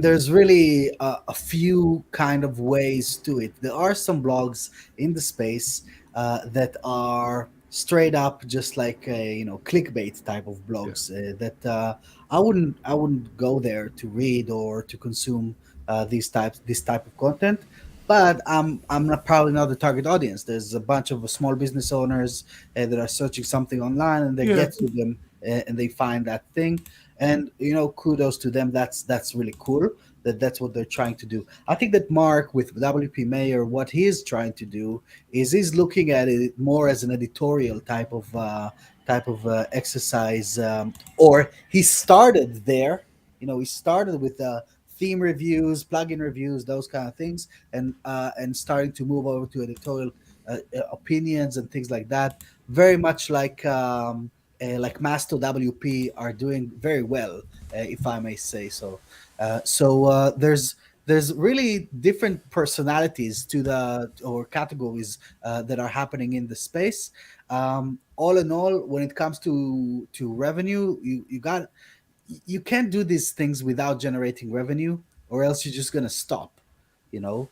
there's really a few kind of ways to it. There are some blogs in the space that are straight up just like clickbait type of blogs that I wouldn't go there to read or to consume this type of content. But I'm probably not the target audience. There's a bunch of small business owners that are searching something online, and they get to them and they find that thing. And kudos to them. That's really cool. That's what they're trying to do. I think that Mark with WP Mayor, what he is trying to do is he's looking at it more as an editorial type of exercise, or he started there. He started with theme reviews, plugin reviews, those kind of things, and starting to move over to editorial opinions and things like that. Very much like Masto WP are doing very well, if I may say so. There's really different personalities or categories that are happening in the space. All in all, when it comes to revenue, you can't do these things without generating revenue, or else you're just gonna stop. It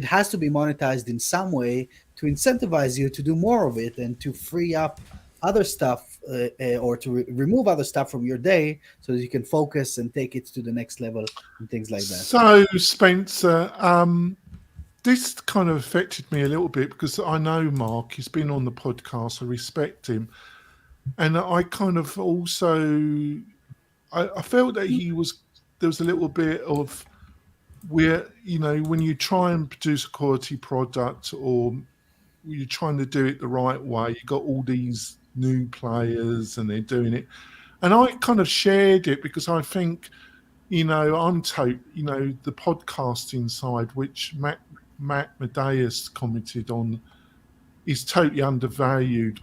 has to be monetized in some way to incentivize you to do more of it and to free up other stuff or to remove other stuff from your day so that you can focus and take it to the next level and things like that. So Spencer, this kind of affected me a little bit because I know Mark, he's been on the podcast, I respect him. And I kind of also, I felt that there was a little bit of where, when you try and produce a quality product or you're trying to do it the right way, you got all these new players and they're doing it. And I kind of shared it because I think, the podcasting side, which Matt Medeiros commented on, is totally undervalued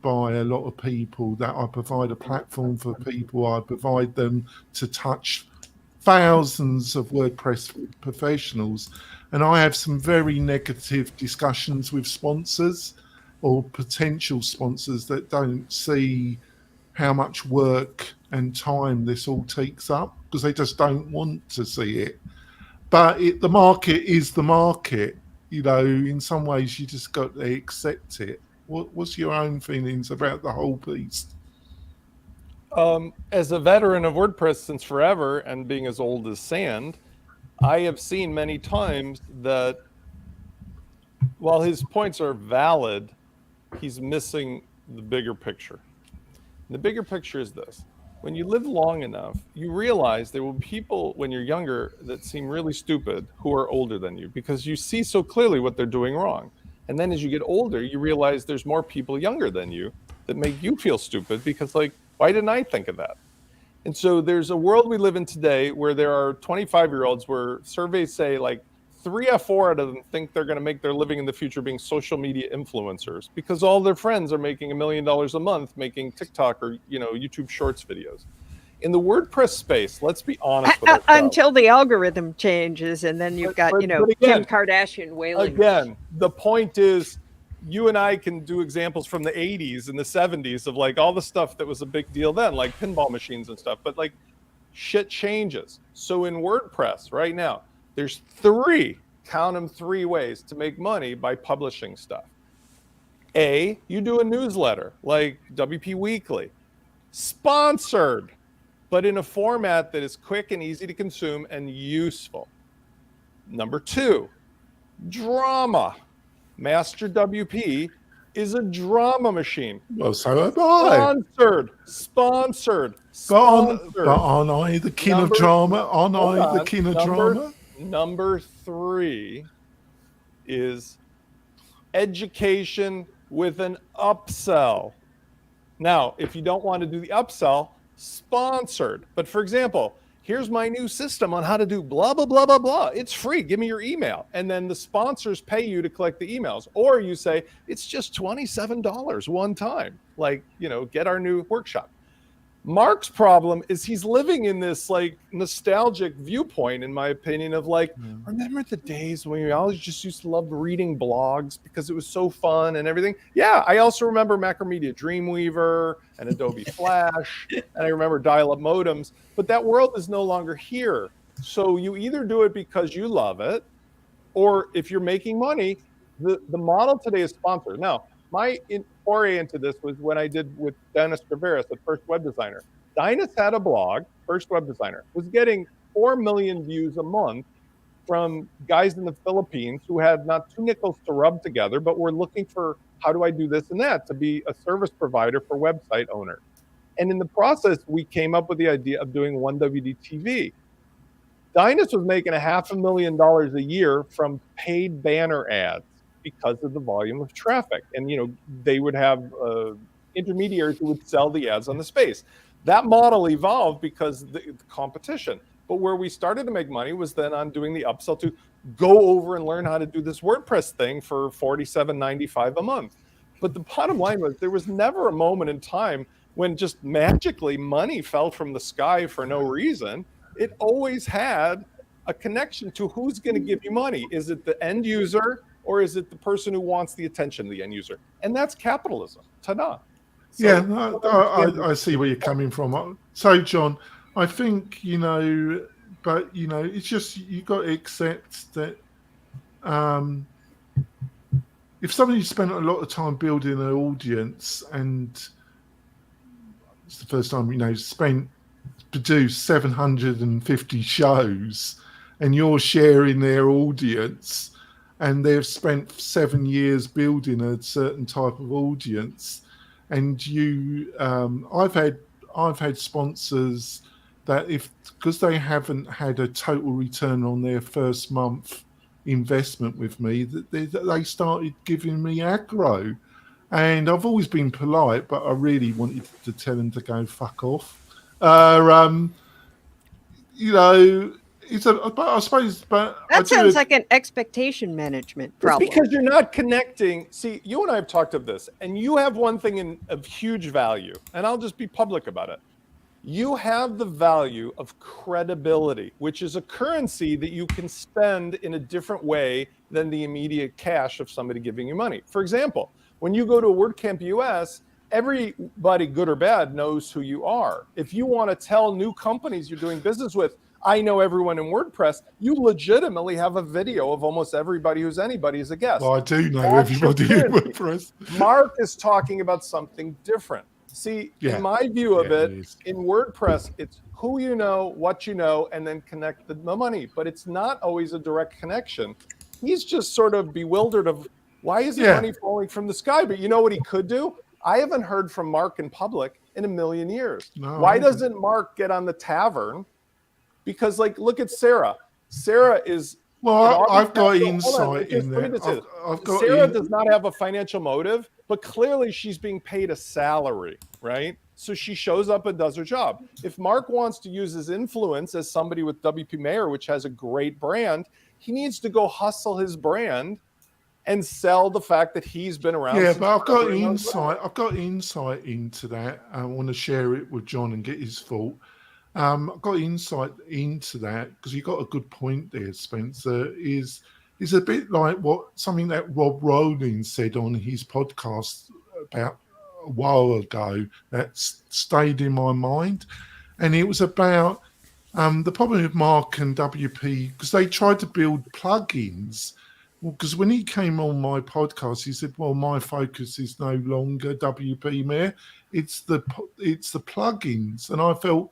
by a lot of people, that I provide a platform for people, I provide them to touch thousands of WordPress professionals, and I have some very negative discussions with sponsors or potential sponsors that don't see how much work and time this all takes up because they just don't want to see it. But the market is the market. In some ways you just got to accept it. What's your own feelings about the whole piece? As a veteran of WordPress since forever and being as old as sand, I have seen many times that while his points are valid, he's missing the bigger picture. The bigger picture is this. When you live long enough, you realize there will be people when you're younger that seem really stupid who are older than you because you see so clearly what they're doing wrong. And then as you get older, you realize there's more people younger than you that make you feel stupid because, like, why didn't I think of that? And so there's a world we live in today where there are 25-year-olds where surveys say like 3 or 4 out of them think they're going to make their living in the future being social media influencers because all their friends are making $1 million a month making TikTok or YouTube Shorts videos. In the WordPress space, let's be honest with ourselves. Until the algorithm changes, and then you've got but Kim again, Kardashian wailing. Again, the point is, you and I can do examples from the 80s and the 70s of like all the stuff that was a big deal then, like pinball machines and stuff, but like shit changes. So in WordPress right now, there's 3, count them, 3 ways to make money by publishing stuff. A, you do a newsletter like WP Weekly, sponsored, but in a format that is quick and easy to consume and useful. Number 2, drama. Master WP is a drama machine. Well, so am I. Sponsored. But aren't I the king of drama? Aren't I the king of drama? Number 3 is education with an upsell. Now, if you don't want to do the upsell, sponsored. But for example, here's my new system on how to do blah, blah, blah, blah, blah. It's free. Give me your email. And then the sponsors pay you to collect the emails. Or you say, it's just $27 one time. Like, get our new workshop. Mark's problem is he's living in this like nostalgic viewpoint, in my opinion, of like, remember the days when we always just used to love reading blogs because it was so fun and everything? Yeah, I also remember Macromedia Dreamweaver and Adobe Flash, and I remember dial-up modems, but that world is no longer here. So you either do it because you love it, or if you're making money, the model today is sponsored. Now, my foray into this was when I did with Dennis Traveris at First Web Designer. Dennis had a blog, First Web Designer, was getting 4 million views a month from guys in the Philippines who had not 2 nickels to rub together, but were looking for how do I do this and that to be a service provider for website owners. And in the process, we came up with the idea of doing 1WD TV. Dennis was making $500,000 a year from paid banner ads because of the volume of traffic. And, they would have intermediaries who would sell the ads on the space. That model evolved because the competition. But where we started to make money was then on doing the upsell to go over and learn how to do this WordPress thing for $47.95 a month. But the bottom line was there was never a moment in time when just magically money fell from the sky for no reason. It always had a connection to who's going to give you money. Is it the end user? Or is it the person who wants the attention of the end user? And that's capitalism. Ta-da. So, yeah, I see where you're coming from. So, John, I think, but, it's just you got to accept that if somebody spent a lot of time building an audience and it's the first time, produced 750 shows and you're sharing their audience, and they've spent 7 years building a certain type of audience. And I've had sponsors that because they haven't had a total return on their first month investment with me, that they started giving me aggro. And I've always been polite, but I really wanted to tell them to go fuck off. But I suppose, that sounds like an expectation management problem. It's because you're not connecting. See, you and I have talked of this, and you have one thing of huge value, and I'll just be public about it. you have the value of credibility, which is a currency that you can spend in a different way than the immediate cash of somebody giving you money. For example, when you go to a WordCamp US, everybody, good or bad, knows who you are. If you want to tell new companies you're doing business with, I know everyone in WordPress, you legitimately have a video of almost everybody who's anybody as a guest. Well, I do know That's your everybody in currency. WordPress. Mark is talking about something different. See, Yeah. in my view of Yeah, it, it is. in WordPress, it's who you know, what you know, and then connect the money. But it's not always a direct connection. He's just sort of bewildered of why isn't Yeah. money falling from the sky? But you know what he could do? I haven't heard from Mark in public in a million years. No, Why I haven't. doesn't Mark get on the tavern? Because, like, look at Sarah. Sarah is. Well, I've got Hold on, insight in let me there. just say this. I've got Sarah does not have a financial motive, but clearly she's being paid a salary, right? So she shows up and does her job. If Mark wants to use his influence as somebody with WP Mayor, which has a great brand, he needs to go hustle his brand and sell the fact that he's been around. Yeah, since but I've got forever and knows insight. I've got insight into that. I want to share it with John and get his thought. I've got insight into that because you got a good point there, Spencer. Is a bit like something that Rob Rowling said on his podcast about a while ago that stayed in my mind, and it was about the problem with Mark and WP because they tried to build plugins. Because when he came on my podcast, he said, "Well, my focus is no longer WP Mayor; it's the plugins." And I felt,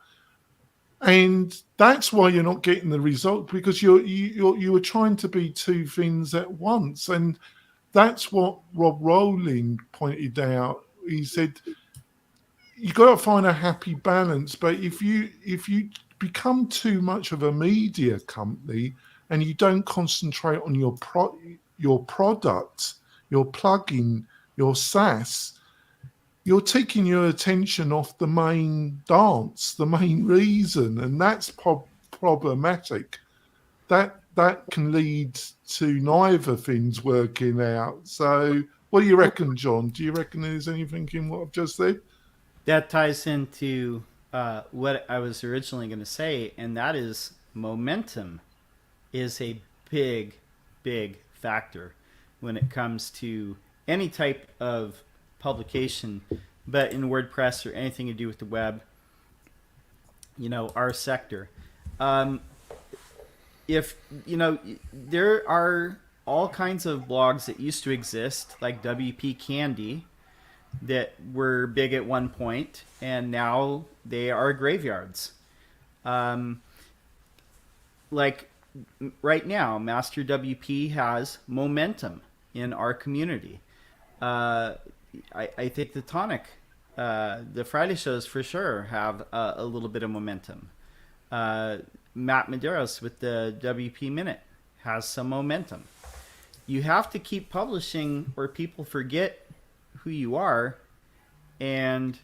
and that's why you're not getting the result because you were trying to be two things at once, and that's what Rob Rowling pointed out. He said you got to find a happy balance, but if you become too much of a media company and you don't concentrate on your product, your plugin, your SaaS, you're taking your attention off the main dance, the main reason, and that's problematic. That can lead to neither things working out. So what do you reckon, John? Do you reckon there's anything in what I've just said? That ties into what I was originally going to say, and that is momentum is a big, big factor when it comes to any type of publication, but in WordPress or anything to do with the web, our sector. If, there are all kinds of blogs that used to exist, like WP Candy, that were big at one point, and now they are graveyards. Like right now, Master WP has momentum in our community. I think the Tonic, the Friday shows for sure have a little bit of momentum. Matt Medeiros with the WP Minute has some momentum. You have to keep publishing or people forget who you are, and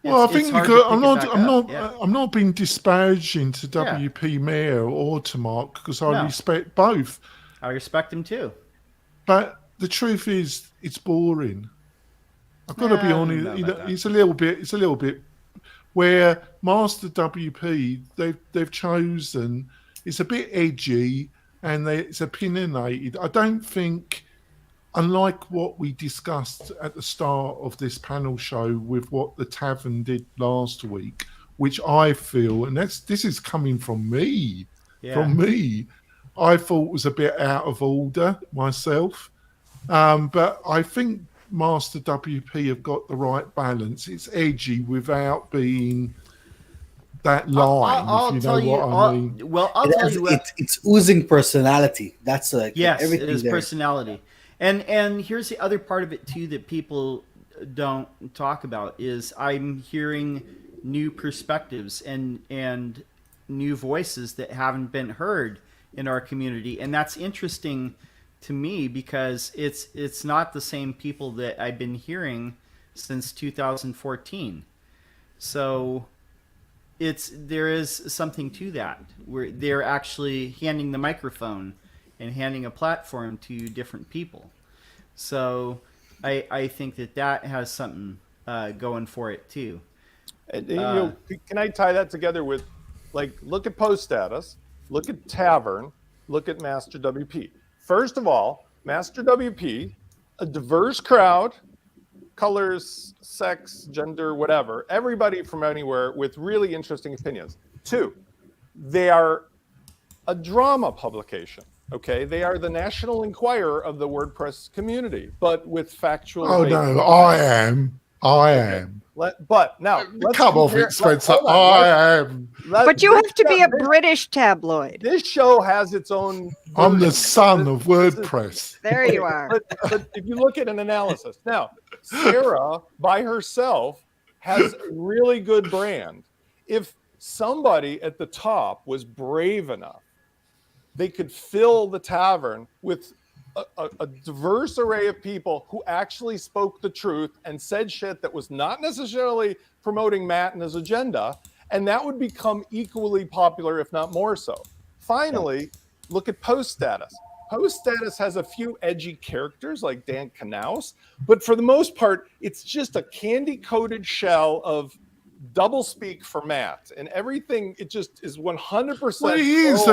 well, I think you could. I'm not being disparaging to Yeah. WP Mayor or to Mark because I No. respect both. I respect him too. But the truth is, it's boring. I've got to be I don't honest. know about that. It's a little bit where Master WP they've chosen. It's a bit edgy and it's opinionated. I don't think. Unlike what we discussed at the start of this panel show with what the Tavern did last week, which I feel, and this is coming from me, I thought was a bit out of order myself. But I think Master WP have got the right balance. It's edgy without being that line, I'll if you tell know you. what I mean. Well, I'll tell you what. It's oozing personality. That's like Yes, it everything is there. personality. And here's the other part of it too that people don't talk about is I'm hearing new perspectives and new voices that haven't been heard in our community, and that's interesting to me because it's not the same people that I've been hearing since 2014. So there is something to that where they're actually handing the microphone and handing a platform to different people. So I think that has something going for it too. And, can I tie that together with, like, look at post status, look at tavern, look at master WP. First of all, master WP, a diverse crowd, colors, sex, gender, whatever, everybody from anywhere with really interesting opinions. 2, they are a drama publication. Okay, they are the National Enquirer of the WordPress community, but with factual. Oh no, I am. But now, let's come off compare- it, Spencer. hold on, I am. But you have to be a British tabloid. This show has its own. I'm the version. son of WordPress. There you are. But if you look at an analysis now, Sarah by herself has a really good brand. If somebody at the top was brave enough, they could fill the tavern with a diverse array of people who actually spoke the truth and said shit that was not necessarily promoting Matt and his agenda, and that would become equally popular, if not more so. Finally, look at post status. Post status has a few edgy characters like Dan Knaus, but for the most part, it's just a candy-coated shell of double speak for Matt, and everything, it just is 100%. Well, it is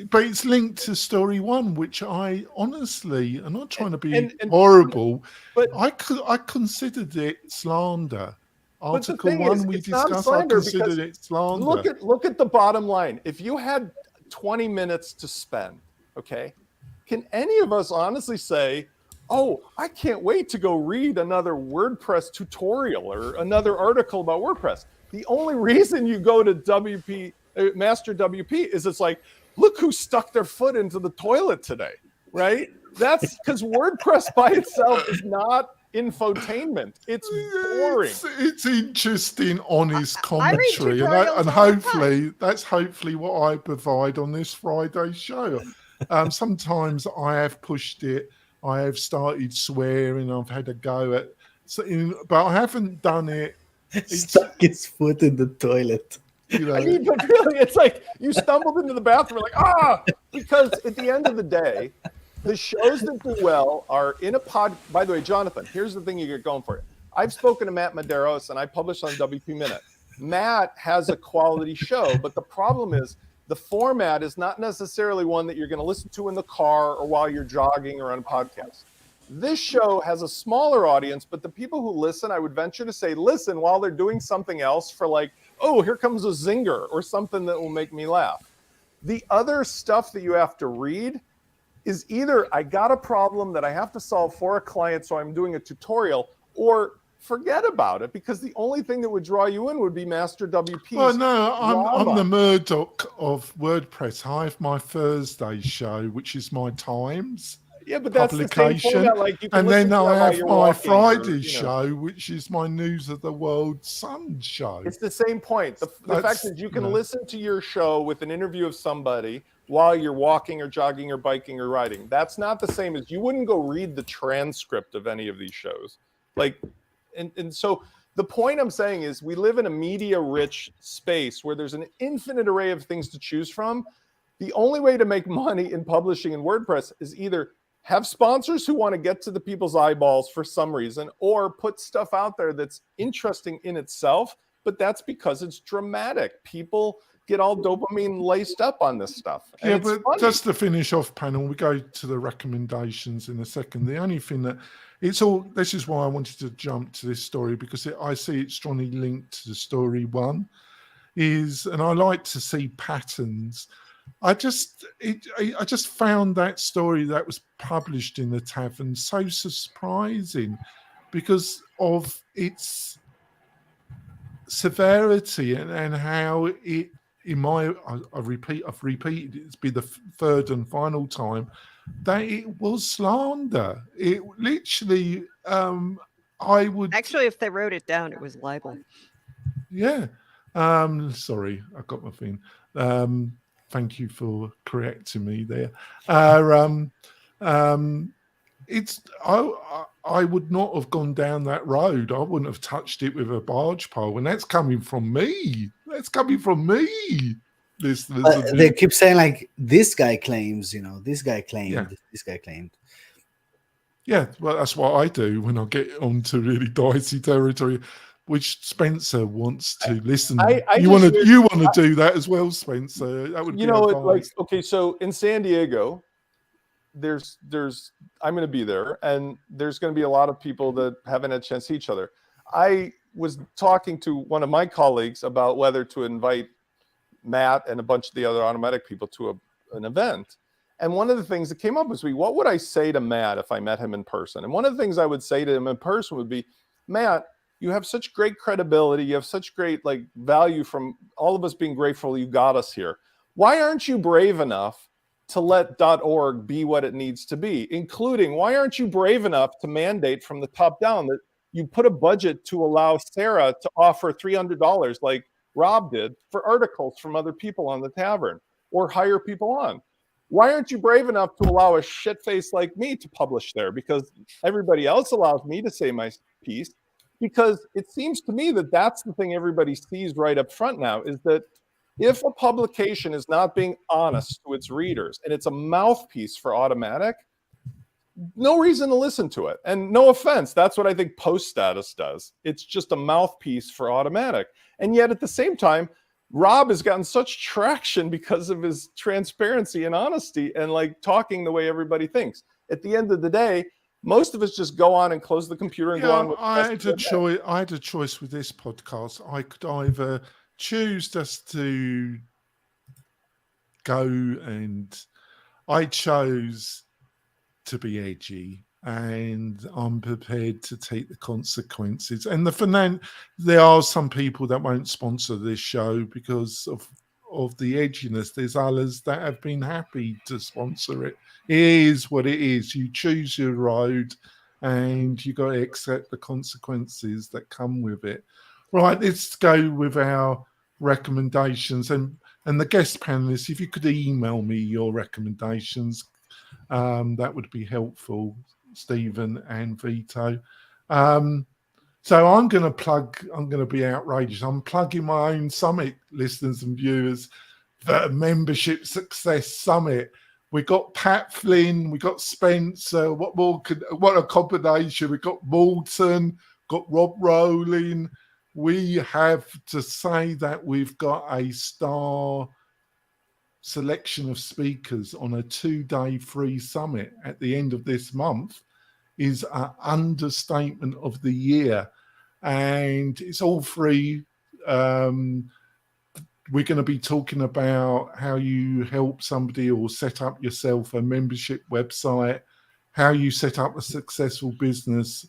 but it's linked to story 1, which I honestly, I'm not trying to be horrible, but I considered it slander. Article 1 we discussed, I considered it slander. Look at the bottom line. If you had 20 minutes to spend, okay, can any of us honestly say, oh, I can't wait to go read another WordPress tutorial or another article about WordPress? The only reason you go to Master WP is it's like, look who stuck their foot into the toilet today, right? That's because WordPress by itself is not infotainment. It's boring. It's interesting, honest commentary, and hopefully that's what I provide on this Friday show. Sometimes I have pushed it. I have started swearing. I've had a go at, but I haven't done it. Stuck his foot in the toilet. You know, I mean, but really, it's like you stumbled into the bathroom, because at the end of the day, the shows that do well are in a pod. By the way, Jonathan, here's the thing you get going for it. I've spoken to Matt Medeiros, and I publish on WP Minute. Matt has a quality show, but the problem is, the format is not necessarily one that you're going to listen to in the car or while you're jogging or on a podcast. This show has a smaller audience, but the people who listen, I would venture to say, listen while they're doing something else for like, oh, here comes a zinger or something that will make me laugh. The other stuff that you have to read is either I got a problem that I have to solve for a client, so I'm doing a tutorial, or forget about it, because the only thing that would draw you in would be Master WP. Well, no, I'm the Murdoch of WordPress. I have my Thursday show, which is my Times but that's publication, the same format, like you can and then I have my Friday or, show, which is my News of the World Sun show. It's the same point. The fact is you can listen to your show with an interview of somebody while you're walking or jogging or biking or riding. That's not the same as you wouldn't go read the transcript of any of these shows. Like, and so the point I'm saying is we live in a media-rich space where there's an infinite array of things to choose from. The only way to make money in publishing in WordPress is either have sponsors who want to get to the people's eyeballs for some reason, or put stuff out there that's interesting in itself, but that's because it's dramatic. People get all dopamine laced up on this stuff. Yeah, but funny. Just to finish off, panel, we go to the recommendations in a second. The only thing that this is why I wanted to jump to this story, because I see it strongly linked to the story 1, and I like to see patterns. I just found that story that was published in the tavern so surprising because of its severity and how it, I've repeated it's been the third and final time that it was slander. It literally, I would actually, if they wrote it down, it was libel. Yeah. Sorry, I got my thing. Thank you for correcting me there. I would not have gone down that road. I wouldn't have touched it with a barge pole, and that's coming from me. They keep saying like this guy claims, this guy claimed, this guy claimed. Yeah, well, that's what I do when I get onto really dicey territory. which Spencer wants to listen. I You just want wish- to do that as well, Spencer? That would be advised. okay, so in San Diego, there's I'm going to be there, and there's going to be a lot of people that haven't had a chance to see each other. I was talking to one of my colleagues about whether to invite Matt and a bunch of the other Automatic people to an event. And one of the things that came up was, what would I say to Matt if I met him in person? And one of the things I would say to him in person would be, Matt, you have such great credibility. You have such great value from all of us being grateful you got us here. Why aren't you brave enough to let .org be what it needs to be, including why aren't you brave enough to mandate from the top down that you put a budget to allow Sarah to offer $300 like Rob did for articles from other people on the tavern, or hire people on? Why aren't you brave enough to allow a shit face like me to publish there? Because everybody else allows me to say my piece. Because it seems to me that that's the thing everybody sees right up front now, is that if a publication is not being honest to its readers and it's a mouthpiece for Automatic, no reason to listen to it. And no offense, that's what I think Post Status does. It's just a mouthpiece for Automatic. And yet at the same time, Rob has gotten such traction because of his transparency and honesty and talking the way everybody thinks. At the end of the day, most of us just go on and close the computer and go on with I had a choice with this podcast. I could either choose just to go, and I chose to be edgy, and I'm prepared to take the consequences. And there are some people that won't sponsor this show because of the edginess. There's others that have been happy to sponsor it. It is what it is. You choose your road, and you got to accept the consequences that come with it. Right, let's go with our recommendations. And the guest panelists, if you could email me your recommendations, that would be helpful, Stephen and Vito. So I'm going to be outrageous. I'm plugging my own summit, listeners and viewers, the Membership Success Summit. We got Pat Flynn, we got Spencer. What a combination! We got Morton, got Rob Rowling. We have to say that we've got a star selection of speakers on a 2-day free summit at the end of this month. Is an understatement of the year, and it's all free. We're going to be talking about how you help somebody or set up yourself a membership website, how you set up a successful business.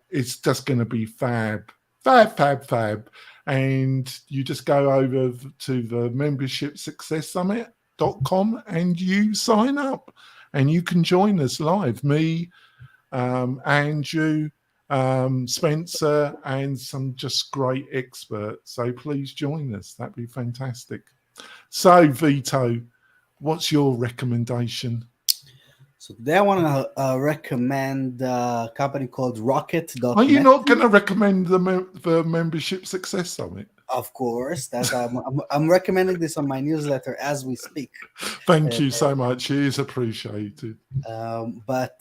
It's just going to be fab. And you just go over to the membershipsuccesssummit.com and you sign up, and you can join us live. Me, Andrew, Spencer, and some just great experts. So please join us. That'd be fantastic. So Vito, what's your recommendation? So today I want to recommend a company called Rocket.net. Are you not going to recommend the Membership Success Summit? Of course, I'm recommending this on my newsletter as we speak. Thank you so much. It is appreciated. But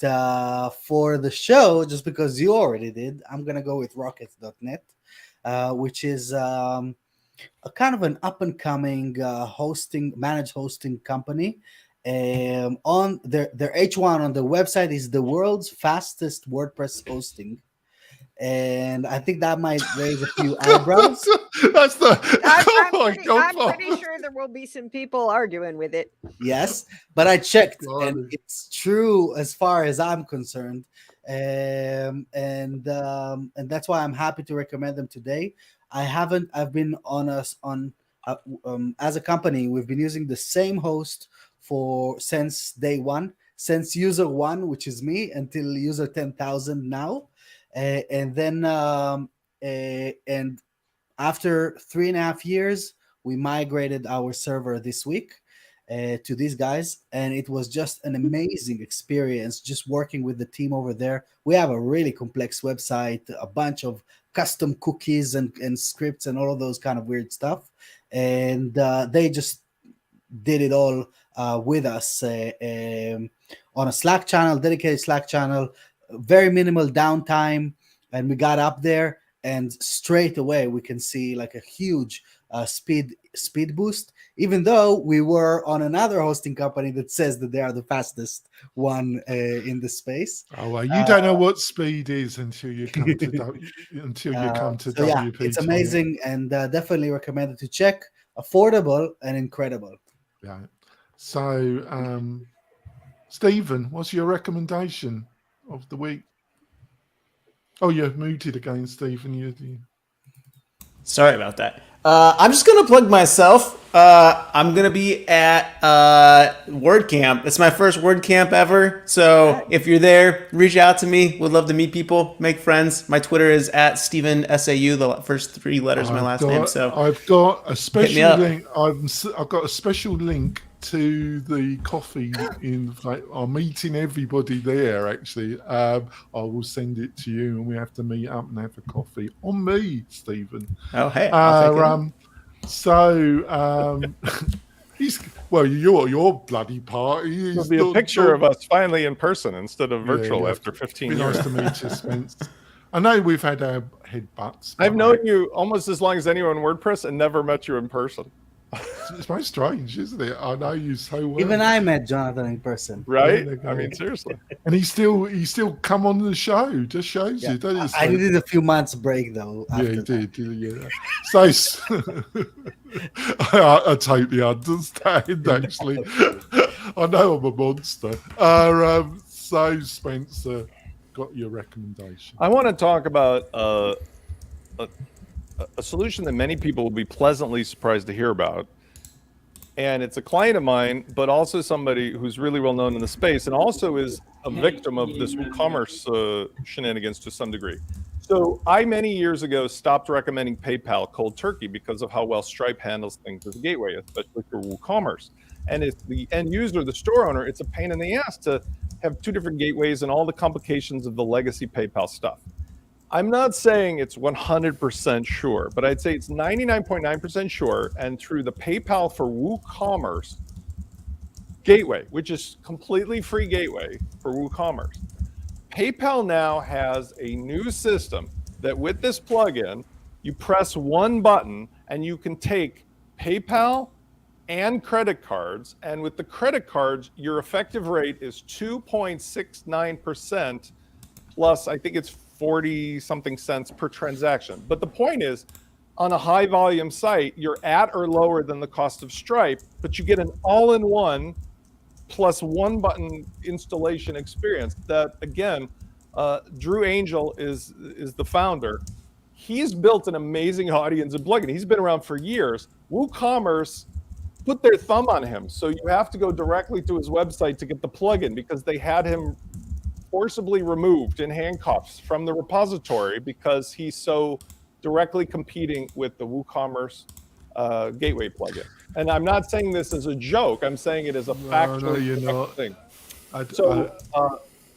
for the show, just because you already did, I'm going to go with Rocket.net, which is a kind of an up-and-coming managed hosting company. On their H1 on the website is the world's fastest WordPress hosting. And I think that might raise a few eyebrows. I'm pretty sure there will be some people arguing with it. Yes, but I checked, and it's true as far as I'm concerned, and that's why I'm happy to recommend them today. I've been as a company, we've been using the same host since day one, since user 1, which is me, until user 10,000 now. And then after 3.5 years, we migrated our server this week to these guys, and it was just an amazing experience just working with the team over there. We have a really complex website, a bunch of custom cookies and scripts and all of those kind of weird stuff, and they just did it all with us on a Slack channel, dedicated Slack channel. Very minimal downtime, and we got up there, and straight away we can see like a huge speed boost, even though we were on another hosting company that says that they are the fastest one in the space. Oh well, you don't know what speed is until you come to So yeah, WP. it's amazing, and definitely recommended to check. Affordable and incredible. Yeah. So, Stephen, what's your recommendation of the week? Oh, you're muted again, Stephen. Sorry about that. I'm just going to plug myself. I'm going to be at WordCamp. It's my first WordCamp ever. So if you're there, reach out to me. Would love to meet people, make friends. My Twitter is at StephenSAU, the first 3 letters of my last name. So I've got a special up. link. I've got a special link to the coffee in fact, I'm meeting everybody there actually. I will send it to you and we have to meet up and have a coffee on me, Stephen. Oh, hey. I'll take your bloody party. It'll be a picture of us finally in person instead of virtual yeah. after 15 Be years. nice to meet you, Spence. I know we've had our headbutts. I've known you almost as long as anyone in WordPress and never met you in person. It's very strange, isn't it? I know you so well. Even I met Jonathan in person. Right? Yeah, I mean, seriously. And he still come on the show. Just shows you, doesn't it? I needed a few months break though. Yeah, he did. Yeah. So I totally understand. Actually, I know I'm a monster. So Spencer, got your recommendation. I want to talk about a solution that many people will be pleasantly surprised to hear about. And it's a client of mine, but also somebody who's really well known in the space and also is a victim of this WooCommerce shenanigans to some degree. So I, many years ago, stopped recommending PayPal cold turkey because of how well Stripe handles things as a gateway, especially for WooCommerce. And it's the end user, the store owner, it's a pain in the ass to have 2 different gateways and all the complications of the legacy PayPal stuff. I'm not saying it's 100% sure, but I'd say it's 99.9% sure. And through the PayPal for WooCommerce gateway, which is completely free gateway for WooCommerce, PayPal now has a new system that with this plugin, you press one button and you can take PayPal and credit cards. And with the credit cards, your effective rate is 2.69% plus, I think it's 40 something cents per transaction. But the point is, on a high volume site, you're at or lower than the cost of Stripe, but you get an all-in-one plus one button installation experience that, again, Drew Angel is the founder. He's built an amazing audience and plugin. He's been around for years. WooCommerce put their thumb on him. So you have to go directly to his website to get the plugin because they had him forcibly removed in handcuffs from the repository because he's so directly competing with the WooCommerce gateway plugin. And I'm not saying this as a joke. I'm saying it as a factual thing. I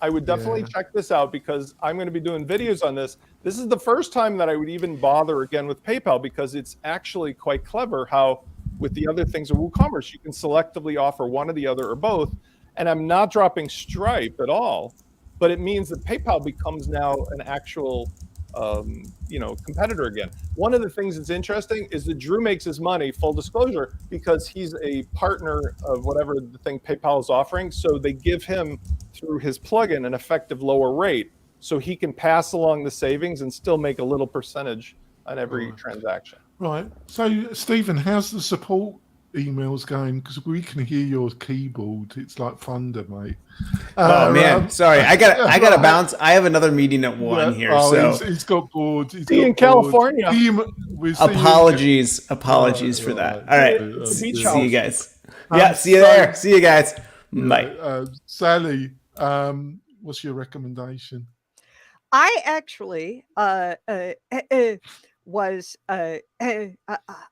would definitely check this out because I'm going to be doing videos on this. This is the first time that I would even bother again with PayPal because it's actually quite clever how with the other things of WooCommerce, you can selectively offer one or the other or both. And I'm not dropping Stripe at all. But it means that PayPal becomes now an actual, competitor again. One of the things that's interesting is that Drew makes his money, full disclosure, because he's a partner of whatever the thing PayPal is offering. So they give him, through his plugin, an effective lower rate. So he can pass along the savings and still make a little percentage on every transaction. Right. So, Stephen, how's the support emails going? Because we can hear your keyboard. It's like thunder, mate. Oh man, sorry. I gotta bounce. I have another meeting at 1 here. So he's got bored. He's in California. Apologies for that. All right. See you guys. Yeah, see you there. See you guys. Bye. Sally, what's your recommendation? I actually I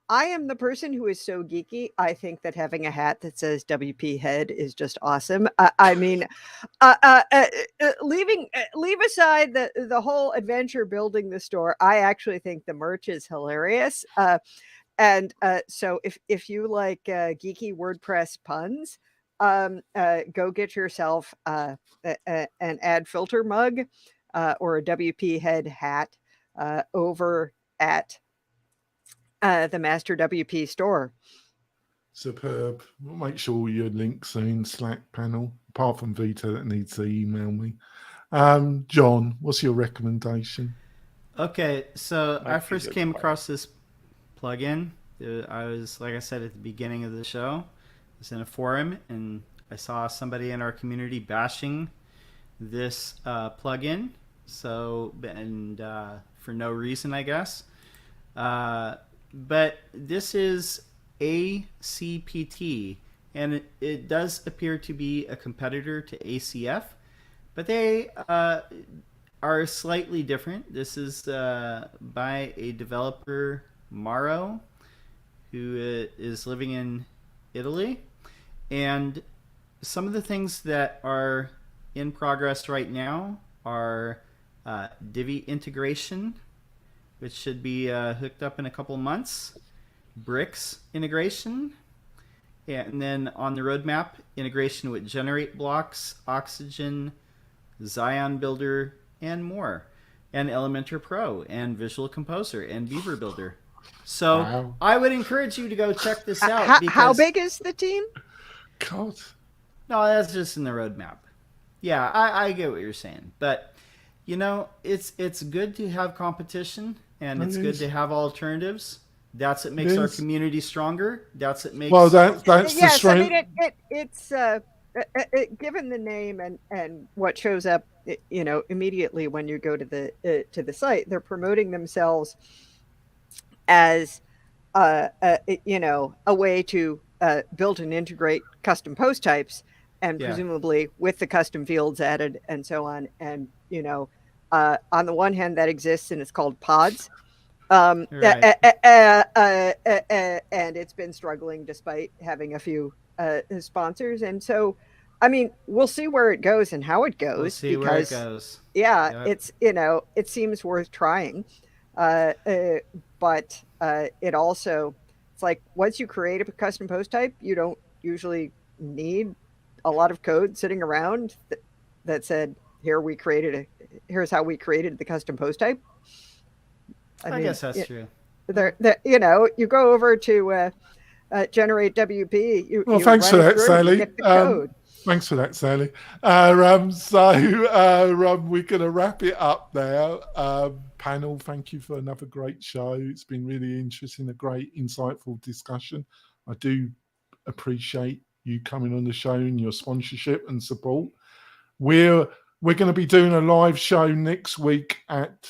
am the person who is so geeky. I think that having a hat that says WP head is just awesome. Leave aside the whole adventure building the store, I actually think the merch is hilarious. So if you like geeky WordPress puns, go get yourself an ad filter mug or a WP head hat. over at the Master WP store. Superb. We'll make sure all your links are in Slack panel, apart from Vita that needs to email me. John, what's your recommendation? Okay, so Might I be first good came part. across this plugin. I was, like I said at the beginning of the show, I was in a forum and I saw somebody in our community bashing this plugin. So, and for no reason, I guess. But this is ACPT, and it does appear to be a competitor to ACF, but they are slightly different. This is by a developer, Maro, who is living in Italy. And some of the things that are in progress right now are Divi integration, which should be hooked up in a couple months, Bricks integration, and then on the roadmap, integration with Generate Blocks, Oxygen, Zion Builder, and more, and Elementor Pro, and Visual Composer, and Beaver Builder. So Wow. I would encourage you to go check this out. How big is the team? God. No, that's just in the roadmap. Yeah, I get what you're saying, but you know, it's good to have competition, and it's good to have alternatives. That's what makes our community stronger. That's what makes. Well, that's the Yes, I strength. mean it's given the name and what shows up, you know, immediately when you go to the site, they're promoting themselves as you know, a way to build and integrate custom post types, and presumably with the custom fields added and so on. And you know, on the one hand, that exists and it's called Pods. And it's been struggling despite having a few sponsors. And so, I mean, we'll see where it goes and how it goes. We'll see because, where it goes. Yeah, Yep. it's, you know, it seems worth trying. But it also, it's like once you create a custom post type, you don't usually need a lot of code sitting around that said, here's how we created the custom post type. I mean, guess that's true. You know, you go over to Generate WP. Well, thanks for that, Sally. Get the code. Thanks for that, Sally. So we're going to wrap it up now. Panel, thank you for another great show. It's been really interesting, a great, insightful discussion. I do appreciate you coming on the show and your sponsorship and support. We're going to be doing a live show next week at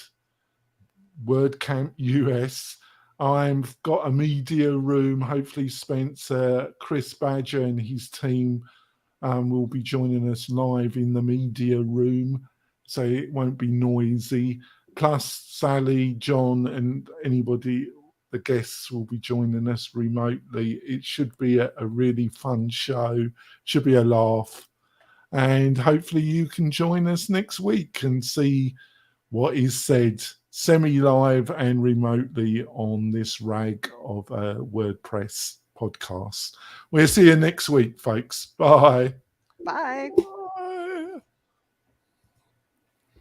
WordCamp US. I've got a media room. Hopefully Spencer, Chris Badger and his team will be joining us live in the media room, so it won't be noisy. Plus Sally, John and anybody, the guests will be joining us remotely. It should be a really fun show, should be a laugh. And hopefully you can join us next week and see what is said semi-live and remotely on this rag of a WordPress podcast. We'll see you next week, folks. Bye. Bye. Bye.